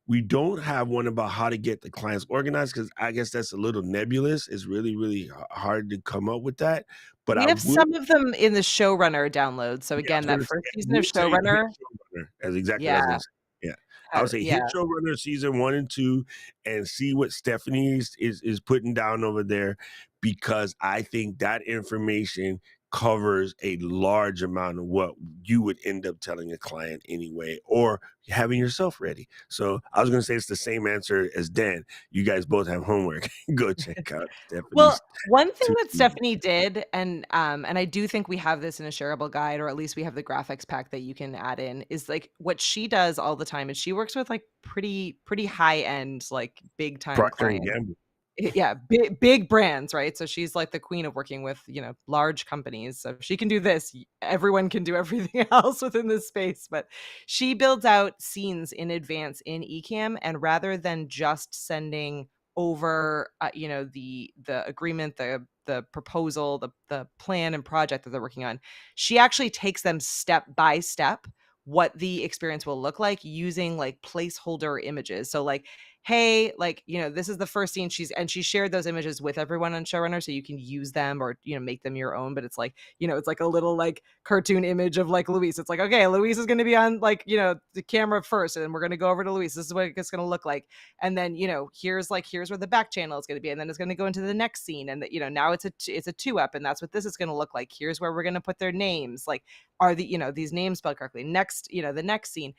We don't have one about how to get the clients organized, because I guess that's a little nebulous. It's really, really hard to come up with that. But We I have would, some of them in the showrunner download. So yeah, I again, was that gonna say, first I season of would say hit showrunner. showrunner. That's exactly what I was Yeah. gonna say. Yeah. I would say Yeah. hit showrunner season 1 and 2 and see what Stephanie is putting down over there, because I think that information covers a large amount of what you would end up telling a client anyway, or having yourself ready. So I was gonna say it's the same answer as Dan. You guys both have homework. Go check out Well, Stephanie's one thing two that seasons. Stephanie did, and I do think we have this in a shareable guide, or at least we have the graphics pack that you can add in, is like what she does all the time is she works with like pretty high end, like big time Procter and clients. Gamble. Yeah, big brands, right? So she's like the queen of working with, large companies. So if she can do this, everyone can do everything else within this space. But she builds out scenes in advance in Ecamm, and rather than just sending over, the agreement, the proposal, the plan and project that they're working on, she actually takes them step by step what the experience will look like using like placeholder images. So like, hey, like, this is the first scene, she shared those images with everyone on showrunner, so you can use them or make them your own. But it's like, it's like a little like cartoon image of like Luis. It's like, okay, Luis is going to be on like, the camera first, and then we're going to go over to Luis. This is what it's going to look like. And then, here's where the back channel is going to be, and then it's going to go into the next scene, and now it's a two up, and that's what this is going to look like. Here's where we're going to put their names, like, are these names spelled correctly? Next, the next scene,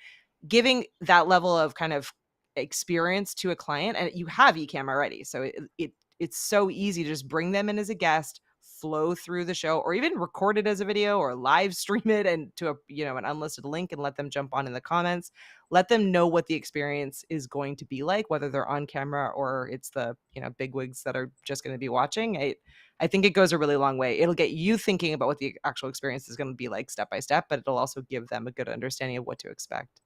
giving that level of kind of experience to a client. And you have Ecamm already, so it's so easy to just bring them in as a guest, flow through the show, or even record it as a video or live stream it and to a an unlisted link, and let them jump on in the comments. Let them know what the experience is going to be like, whether they're on camera or it's the bigwigs that are just going to be watching. I think it goes a really long way. It'll get you thinking about what the actual experience is going to be like step by step, but it'll also give them a good understanding of what to expect.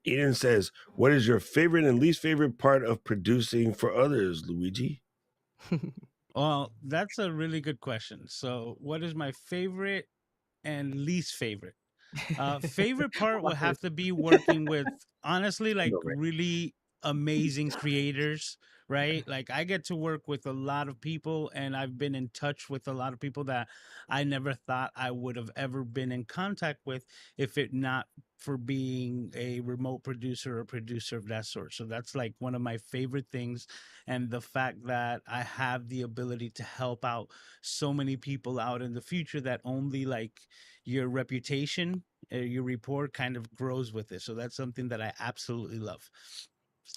Eden says, "What is your favorite and least favorite part of producing for others, Luigi?" Well, that's a really good question. So, what is my favorite and least favorite? Favorite I part love would have this. to be working with, honestly, I like know, right? really amazing creators, right? Like I get to work with a lot of people, and I've been in touch with a lot of people that I never thought I would have ever been in contact with if it not for being a remote producer or producer of that sort. So that's like one of my favorite things. And the fact that I have the ability to help out so many people out in the future, that only like your reputation, your rapport kind of grows with it. So that's something that I absolutely love.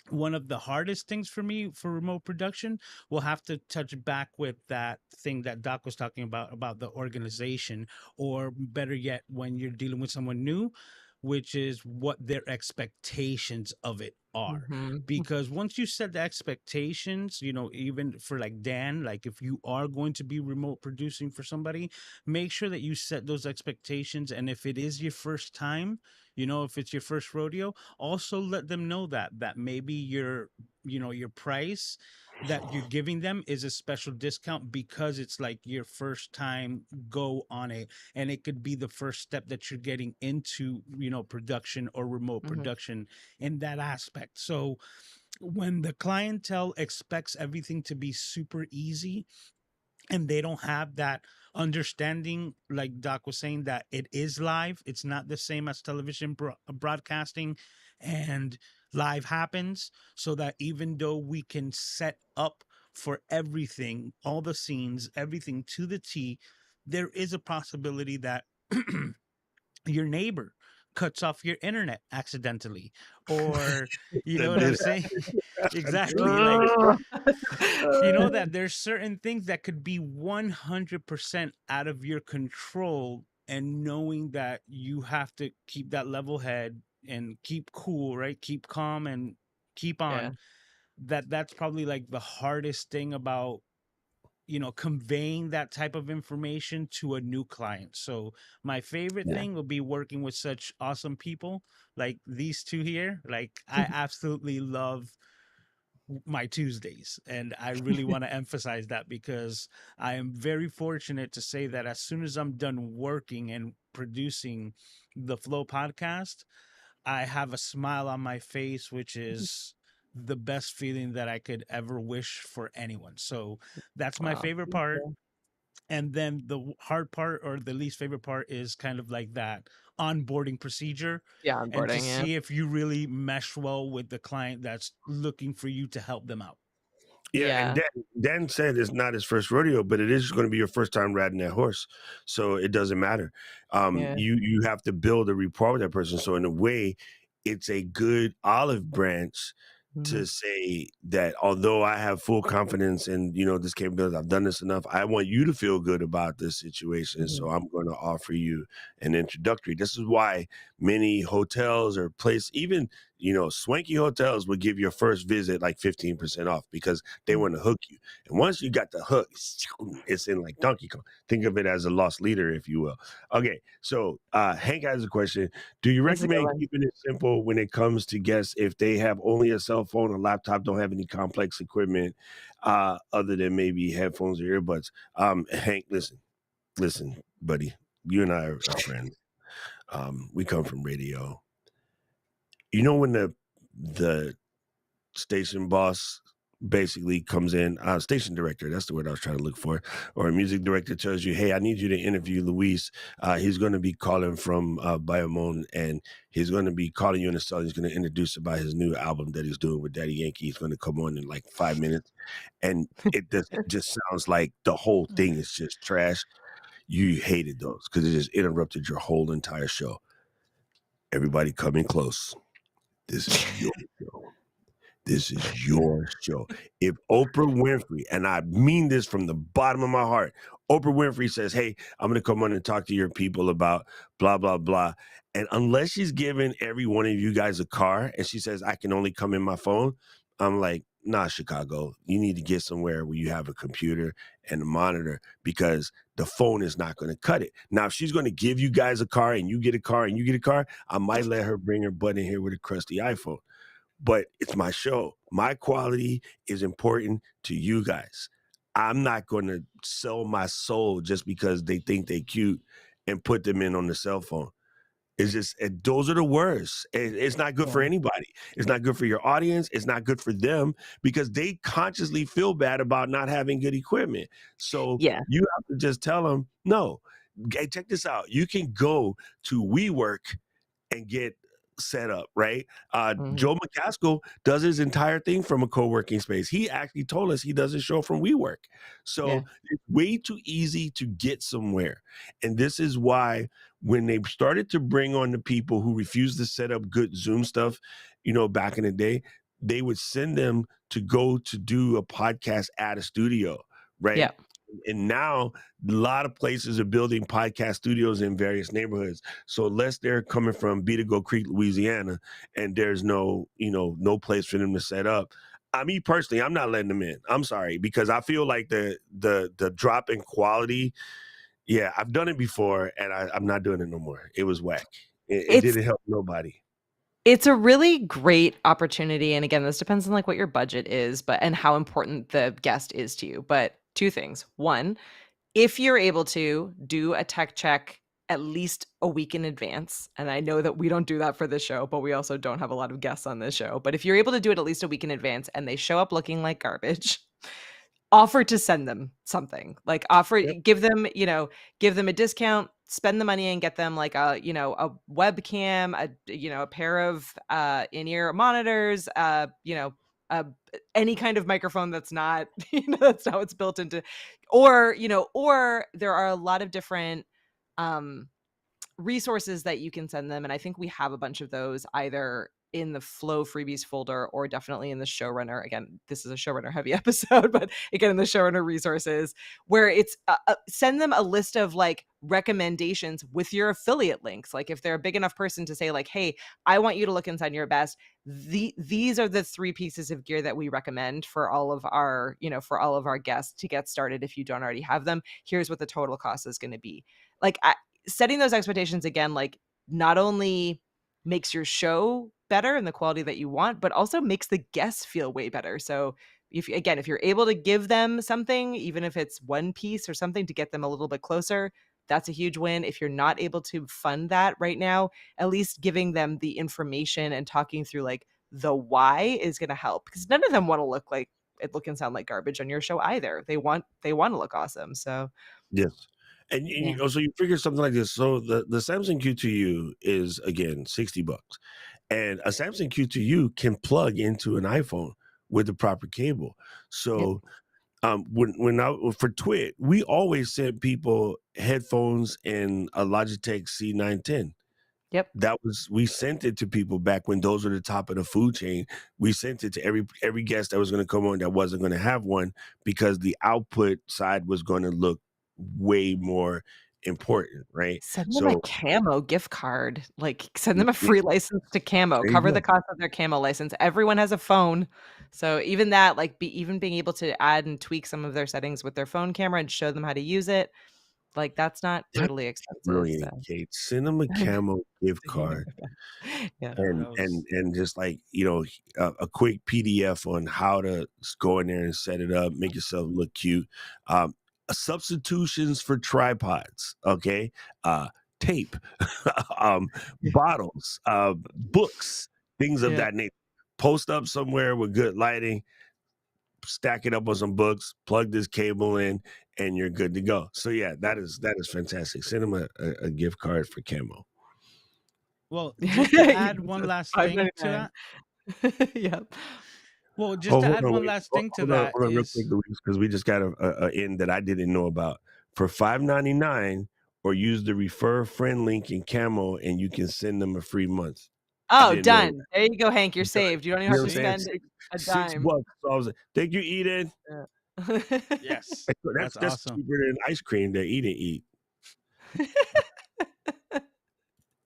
One of the hardest things for me for remote production will have to touch back with that thing that Doc was talking about the organization, or better yet, when you're dealing with someone new, which is what their expectations of it are. Mhm. Because once you set the expectations, even for like Dan, like if you are going to be remote producing for somebody, make sure that you set those expectations. And if it is your first time, if it's your first rodeo, also let them know that maybe your price that you're giving them is a special discount, because it's like your first time go on it, and it could be the first step that you're getting into production or remote Mhm. production in that aspect. So when the clientele expects everything to be super easy, and they don't have that understanding, like Doc was saying, that it is live, it's not the same as television broadcasting, and live happens. So that even though we can set up for everything, all the scenes, everything to the T, there is a possibility that your neighbor cuts off your internet accidentally, or you know That what I'm did saying. Exactly, like, happen. you know that there's certain things that could be 100% out of your control, and knowing that you have to keep that level head and keep cool, right, keep calm and keep Yeah. on, that's probably like the hardest thing about, conveying that type of information to a new client. So my favorite Yeah. thing will be working with such awesome people like these two here. Like, I absolutely love my Tuesdays, and I really want to emphasize that, because I am very fortunate to say that as soon as I'm done working and producing the Flow podcast, I have a smile on my face, which is the best feeling that I could ever wish for anyone. So that's my Wow. favorite Thank part. you. And then the hard part, or the least favorite part, is kind of like that onboarding procedure, Yeah, and to onboarding, yeah. see if you really mesh well with the client that's looking for you to help them out. Yeah, and Yeah. Dan said it's not his first rodeo, but it is going to be your first time riding that horse, so it doesn't matter. Yeah. You have to build a rapport with that person. So in a way, it's a good olive branch Mhm. to say that although I have full confidence in this capability, I've done this enough. I want you to feel good about this situation, Mhm. so I'm going to offer you an introductory. This is why many hotels or place, even swanky hotels, would give your first visit like 15% off because they Mm. want to hook you. And once you got the hook, it's in like Donkey Kong. Think of it as a lost leader, if you will. Okay, so Hank has a question. Do you That's a good recommend one. keeping it simple when it comes to guests if they have only a cell phone, a laptop, don't have any complex equipment other than maybe headphones or earbuds? Hank, listen, buddy. You and I are friends. We come from radio. You know when the station boss basically comes in, station director, that's the word I was trying to look for, or a music director tells you, hey, I need you to interview Luis. He's going to be calling from Bayamon, and he's going to be calling you in the cell. He's going to introduce about his new album that he's doing with Daddy Yankee. He's going to come on in like 5 minutes. And it just sounds like the whole thing is just trash. You hated those because it just interrupted your whole entire show. Everybody coming close. This is your show. This is your show. If Oprah Winfrey, and I mean this from the bottom of my heart, Oprah Winfrey says, hey, I'm going to come on and talk to your people about blah, blah, blah. And unless she's giving every one of you guys a car and she says, I can only come in my phone, I'm like, nah, Chicago, you need to get somewhere where you have a computer and a monitor because the phone is not going to cut it. Now, if she's going to give you guys a car and you get a car and you get a car, I might let her bring her butt in here with a crusty iPhone, but it's my show. My quality is important to you guys. I'm not going to sell my soul just because they think they cute and put them in on the cell phone. It's just those are the worst. It's not good for Yeah. anybody. It's not good for your audience. It's not good for them because they consciously feel bad about not having good equipment. So Yeah. you have to just tell them, no, hey, check this out. You can go to WeWork and get set up, right? Mhm. Joe McCaskill does his entire thing from a co-working space. He actually told us he does his show from WeWork. Yeah. So it's way too easy to get somewhere. And this is why when they started to bring on the people who refused to set up good Zoom stuff, back in the day, they would send them to go to do a podcast at a studio, right? Yeah. And now a lot of places are building podcast studios in various neighborhoods. So unless they're coming from Beagle Creek, Louisiana, and there's no place for them to set up, me personally, I'm not letting them in. I'm sorry because I feel like the drop in quality. Yeah, I've done it before, and I'm not doing it no more. It was whack. It It's didn't help nobody. it's a really great opportunity, and again, this depends on, like, what your budget is, but and how important the guest is to you, but 2 things. 1, if you're able to do a tech check at least a week in advance, and I know that we don't do that for this show, but we also don't have a lot of guests on this show, but if you're able to do it at least a week in advance and they show up looking like garbage, offer to send them something. Like, Yep. give them a discount, spend the money and get them like a webcam, a pair of in-ear monitors, any kind of microphone that's not, that's not what's built into, or there are a lot of different um resources that you can send them. And I think we have a bunch of those either in the Flow freebies folder or definitely in the showrunner. Again, this is a showrunner heavy episode, but again, in the showrunner resources, where it's send them a list of like recommendations with your affiliate links. Like if they're a big enough person to say like, hey, I want you to look inside your best. These are the 3 pieces of gear that we recommend for all of our, for all of our guests to get started. If you don't already have them, here's what the total cost is going to be. Like setting those expectations again, like not only makes your show better and the quality that you want, but also makes the guests feel way better. So if you're able to give them something, even if it's one piece or something to get them a little bit closer, that's a huge win. If you're not able to fund that right now, at least giving them the information and talking through like the why is going to help, because none of them want to look and sound like garbage on your show either. They want to look awesome. So Yes. And yeah. so you figure something like this. So the Samsung Q2U is again $60, and a Samsung Q2U can plug into an iPhone with the proper cable. Yep. So for Twit, we always sent people headphones and a Logitech C910. Yep. We sent it to people back when those were the top of the food chain. We sent it to every guest that was going to come on that wasn't going to have one, because the output side was going to look way more important, right? Send them a So Camo gift card, like, send mm, them a mm, free license to Camo, there you cover the go. cost of their Camo license. Everyone has a phone, so even that, like, even being able to add and tweak some of their settings with their phone camera and show them how to use it, like, that's not That's brutally expensive, so brilliant, Kate. Send them a camo gift card. yeah. and That and was and just like a quick PDF on how to go in there and set it up, make yourself look cute. um Substitutions for tripods, okay? uh Tape, um bottles, books, things of Yeah. that nature. Post up somewhere with good lighting, stack it up on some books, plug this cable in, and you're good to go. So yeah, that is fantastic. Send them a gift card for camo. well, just to Yeah, add one that's last thing to $5.99. that. Yep. Well, just Oh, to hold add on, one wait. last thing to that Hold on real quick, is Luis, because we just got a in that I didn't know about. For $5.99, or use the refer a friend link in Camo, and you can send them a free month. I Oh, didn't know done. that. There you go, Hank, you're Done. saved. You don't even You know have what I'm to saying? see. spend a Six dime. bucks. So I was like, thank you, Eden. Yeah. Yes, That's that's awesome. cheaper than ice cream that Eden eat.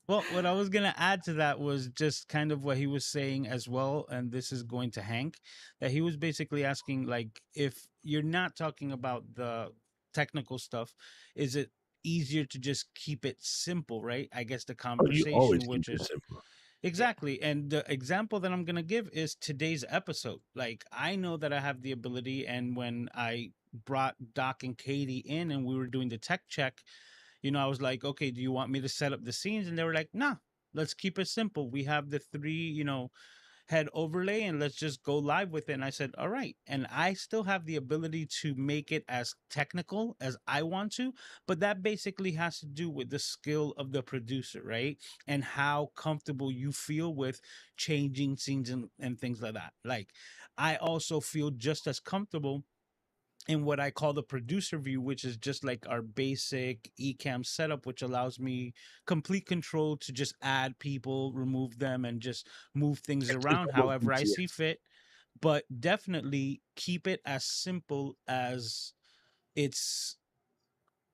Well, what I was gonna add to that was just kind of what he was saying as well, and this is going to Hank, that he was basically asking like, if you're not talking about the technical stuff, is it easier to just keep it simple, right? I guess the Oh, you always conversation, keep which it is simple. Yeah. exactly. And the example that I'm going to give is today's episode. Like, I know that I have the ability, and when I brought Doc and Katie in and we were doing the tech check, I was like, okay, do you want me to set up the scenes? And they were like, nah, let's keep it simple. We have the three, head overlay, and let's just go live with it. And I said, all right. And I still have the ability to make it as technical as I want to, but that basically has to do with the skill of the producer, right? And how comfortable you feel with changing scenes and things like that. Like, I also feel just as comfortable in what I call the producer view, which is just like our basic Ecamm setup, which allows me complete control to just add people, remove them, and just move things It's around almost however I see BTS. fit. But definitely keep it as simple as it's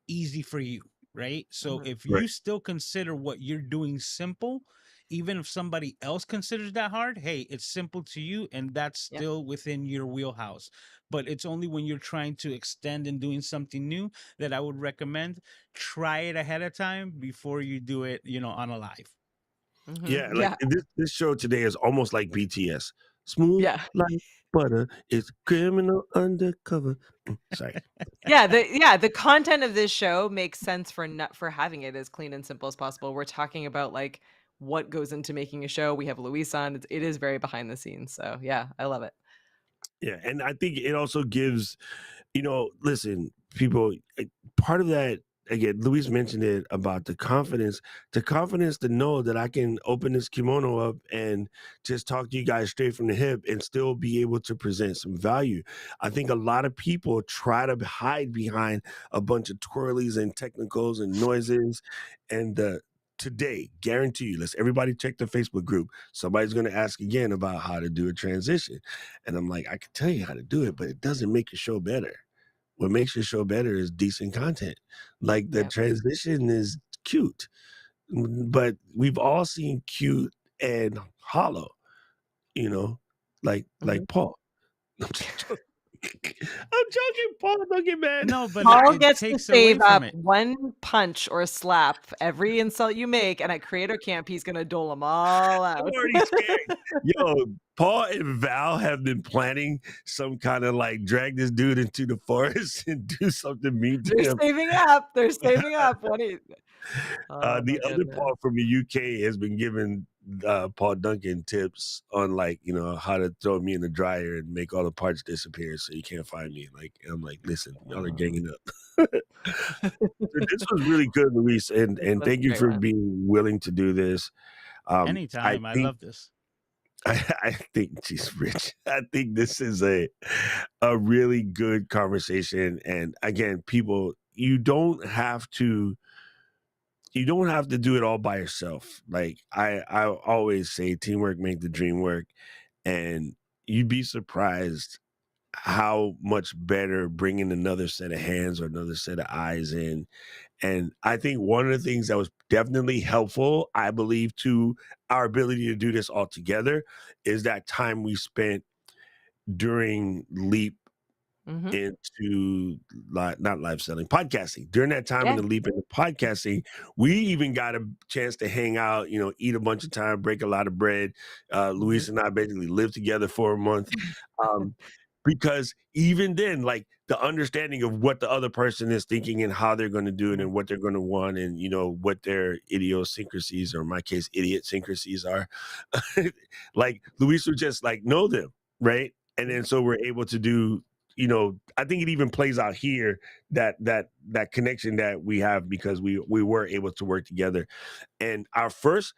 easy for you, right? So Mhm. if Right. you still consider what you're doing simple, even if somebody else considers that hard, hey, it's simple to you and that's Yep. still within your wheelhouse. But it's only when you're trying to extend and doing something new that I would recommend try it ahead of time before you do it, on a live. Yeah, like Yeah. this show today is almost like BTS. Smooth Yeah. like butter. It's criminal undercover. Sorry. The content of this show makes sense for having it as clean and simple as possible. We're talking about, like, what goes into making a show. We have Luis on. It is very behind the scenes, so, yeah, I love it. Yeah, and I think it also gives, listen, people, part of that. again, Luis mentioned it about the confidence to know that I can open this kimono up and just talk to you guys straight from the hip and still be able to present some value. I think a lot of people try to hide behind a bunch of twirlies and technicals and noises. And today, guarantee you, let's everybody check the Facebook group. Somebody's going to ask again about how to do a transition. And I'm like, I can tell you how to do it, but it doesn't make your show better. What makes your show better is decent content. Like the Yep. transition is cute, but we've all seen cute and hollow, you know, Mhm. like Paul. I'm just joking. I'm joking, Paul. Don't get mad. No, but Paul it gets to takes away save from up it. one punch or slap every insult you make, and at creator camp, he's gonna dole them all I'm out. already scared. Yo, Paul and Val have been planning some kind of like drag this dude into the forest and do something mean to They're him. saving up. They're saving up. What do you Oh The my other goodness. Paul from the UK has been giving Paul Duncan tips on like how to throw me in the dryer and make all the parts disappear so you can't find me. Like I'm like, listen, y'all are Oh. ganging up. So this was really good, Luis, This and was thank a you great for one. being willing to do this. I Anytime. I think love this. I think she's rich. I think this is a really good conversation. And again, people, you don't have to do it all by yourself. Like I always say, teamwork make the dream work, and you'd be surprised how much better bringing another set of hands or another set of eyes in. And I think one of the things that was definitely helpful, I believe, to our ability to do this all together is that time we spent during Leap Mhm. into not live selling, podcasting. During that time in Yeah. the leap into podcasting, we even got a chance to hang out, eat a bunch of time, break a lot of bread. Mhm. Luis and I basically lived together for a month. Um, because even then, like the understanding of what the other person is thinking and how they're going to do it Mhm. and what they're going to want and what their idiosyncrasies or in my case idiot are, like Luis would just like know them, right? And then so we're able to do I think it even plays out here that connection that we have because we were able to work together. And our first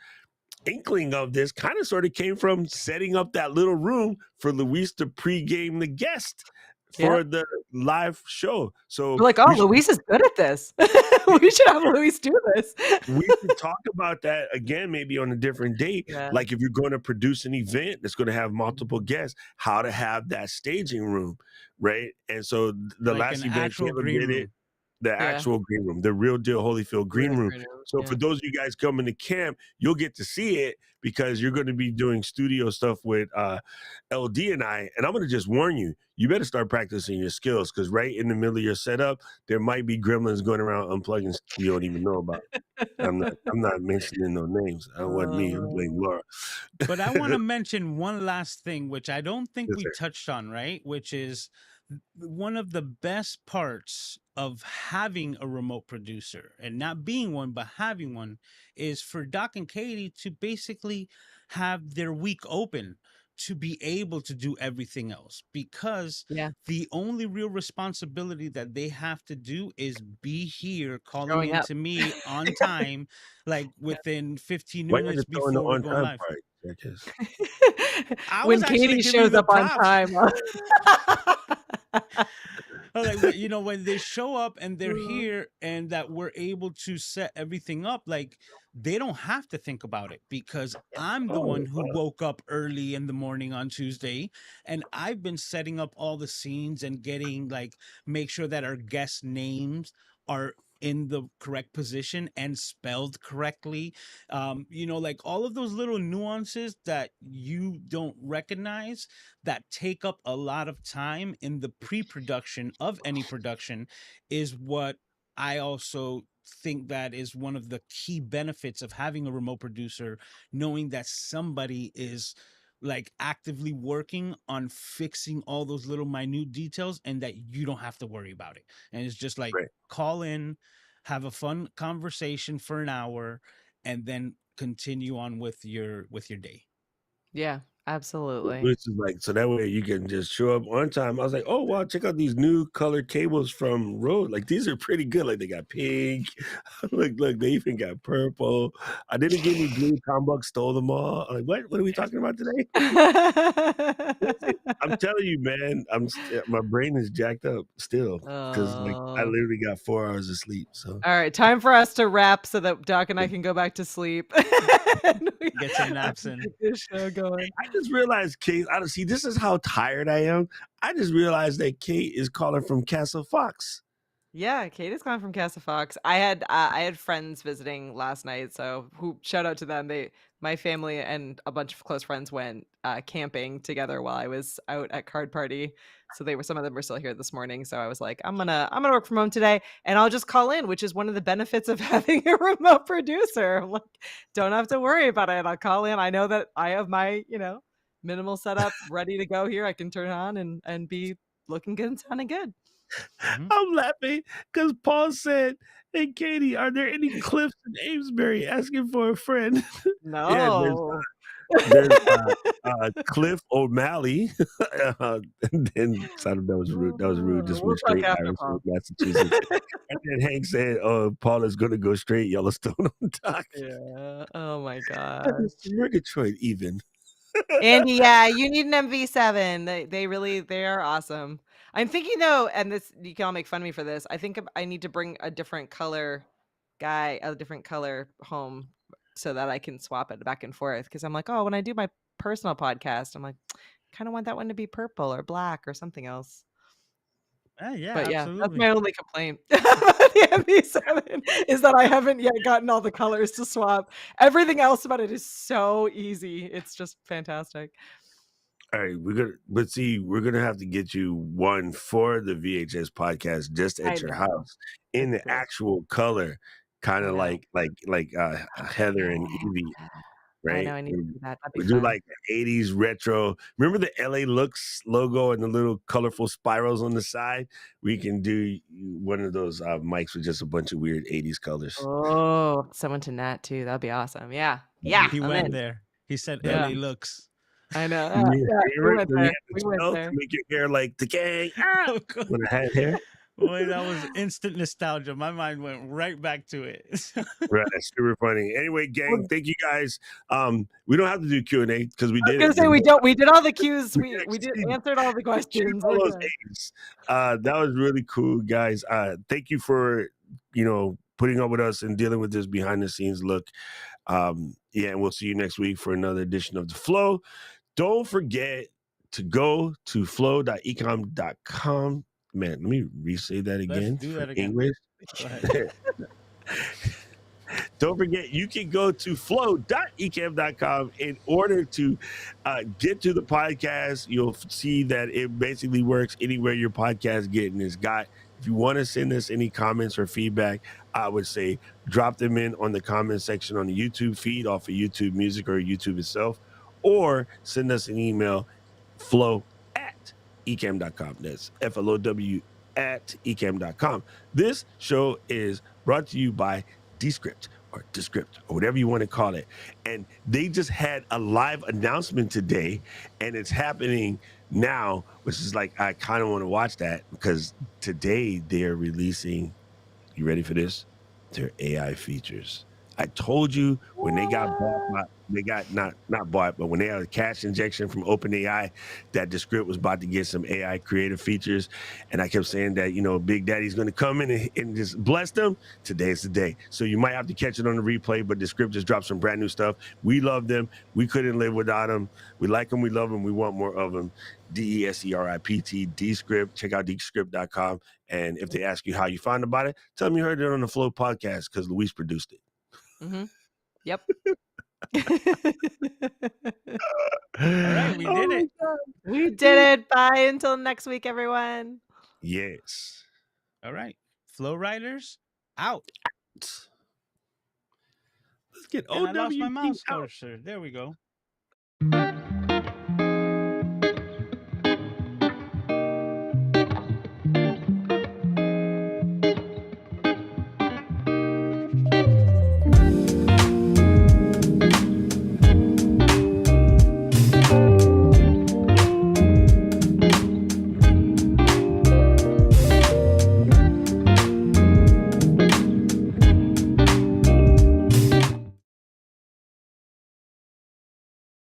inkling of this kind of sort of came from setting up that little room for Luis to pregame the guest for Yep. the live show. So We're like, "Oh, Luis is good at this. We should have Luis do this." we should talk about that again, maybe on a different date. Yeah. Like if you're going to produce an event that's going to have multiple Mhm. guests, how to have that staging room, right? And so the Like last an event, actual Caleb green did it. room. The Yeah. actual green room, the real deal Holyfield green Real room. green room. So for Yeah. those of you guys coming to camp, you'll get to see it because you're going to be doing studio stuff with LD and I. And I'm going to just warn you, you better start practicing your skills because right in the middle of your setup, there might be gremlins going around unplugging stuff you don't even know about. I'm not mentioning no names. That wasn't me. I'm Oh. blaming Laura. But I want to mention one last thing, which I don't think Yes, we sir. touched on, right? Which is one of the best parts of having a remote producer and not being one, but having one is for Doc and Katie to basically have their week open to be able to do everything else because Yeah. the only real responsibility that they have to do is be here calling Showing in up. to me on time, like Yeah. within 15 Why you minutes to throw in the before we're on going time live. part? I guess. I When was actually Katie giving you shows the up on props. time. Like when they show up and they're here and that we're able to set everything up, like they don't have to think about it because I'm the Oh, one who woke up early in the morning on Tuesday and I've been setting up all the scenes and getting like make sure that our guest names are in the correct position and spelled correctly. Like all of those little nuances that you don't recognize that take up a lot of time in the pre-production of any production is what I also think that is one of the key benefits of having a remote producer, knowing that somebody is like actively working on fixing all those little minute details and that you don't have to worry about it. And it's just like right. call in, have a fun conversation for an hour and then continue on with your day. Yeah. Absolutely. which is like, so that way you can just show up on time. I was like, oh wow, check out these new colored cables from Rode. Like these are pretty good. Like they got pink. Look, they even got purple. I didn't get any blue. Combuck stole them all. I'm like, what are we talking about today? Listen, I'm telling you, man, my brain is jacked up still because like I Oh. literally got 4 hours of sleep. So All right, time for us to wrap so that Doc and I can go back to sleep. And we Get some have naps to in. get this show going. I just realized Kate. I don't see. This is how tired I am. I just realized that Kate is calling from Castle Fox. Yeah, Kate is calling from Casa Fox. I had friends visiting last night, so who shout out to them. My family and a bunch of close friends went camping together while I was out at card party. So some of them were still here this morning. So I was like, I'm gonna work from home today, and I'll just call in, which is one of the benefits of having a remote producer. I'm like, don't have to worry about it. I'll call in. I know that I have my minimal setup ready to go here. I can turn it on and be looking good and sounding good. Mhm. I'm laughing because Paul said, "Hey, Katie, are there any cliffs in Amesbury asking for a friend?" Yeah, No. there's Cliff O'Malley. And then so that was rude. That was rude. Just We'll went talk straight after Irish with Paul. Massachusetts. And then Hank said, "Oh, Paul is gonna go straight Yellowstone on Doc." Yeah. Oh my And gosh. it's Murgatroyd even. Andy, yeah, you need an MV7. They are awesome. I'm thinking though, and this you can all make fun of me for this. I think I need to bring a different color a different color home so that I can swap it back and forth. Because I'm like, oh, when I do my personal podcast, I'm like, kind of want that one to be purple or black or something else. Yeah, But yeah, that's absolutely. my only complaint about the MV7 is that I haven't yet gotten all the colors to swap. Everything else about it is so easy. It's just fantastic. All right, we're gonna have to get you one for the VHS podcast just I at your know. house in That'd be the great. actual color, kind I of know. like Heather and Yeah. Evie, I know right? I need to do that. That'd be We do fun. like the 80s retro. Remember the LA Looks logo and the little colorful spirals on the side? We can do one of those mics with just a bunch of weird 80s colors. Oh, someone to Nat too. That'd be awesome. Yeah. That'd Yeah, be He I'm went in. there. He said Yeah. LA looks. I know. yeah, Yeah, we remember went when you there. had We the went gel to there. make your hair like the gang? Of course. When I had hair. Boy, that was instant nostalgia. My mind went right back to it. Right, super funny. Anyway, gang, Well, thank you guys. We don't have to do Q&A because we I was did gonna it. say we did all the cues. We We did actually answered all the shoot questions. all We're those good. A's. That was really cool, guys. Thank you for putting up with us and dealing with this behind the scenes look. Yeah, and we'll see you next week for another edition of The Flow. Don't forget to go to flow.ecamm.com. Man, let me re-say that Let's again do for that again. English. Go ahead. Don't forget, you can go to flow.ecamm.com in order to get to the podcast. You'll see that it basically works anywhere your podcast getting is got. If you want to send us any comments or feedback, I would say drop them in on the comment section on the YouTube feed off of YouTube Music or YouTube itself, or send us an email, flow@ecamm.com. That's FLOW at ecamm.com. This show is brought to you by Descript or Descript or whatever you want to call it. And they just had a live announcement today, and it's happening now, which is like, I kind of want to watch that because today they're releasing, you ready for this? Their AI features. I told you when they got bought by, they got not bought, but when they had a cash injection from OpenAI, that the script was about to get some AI creative features. And I kept saying that, Big Daddy's going to come in and just bless them. Today's the day. So you might have to catch it on the replay, but the script just dropped some brand new stuff. We love them. We couldn't live without them. We like them. We love them. We want more of them. DESCRIPT, Descript. Check out descript.com. And if they ask you how you found about it, tell them you heard it on the Flow podcast because Luis produced it. Mm-hmm. Yep. All right, we did Oh my it. God. We did it. Bye until next week, everyone. Yes. All right. Flow Riders out. Let's get And I lost my OWT mouse out. cursor. There we go.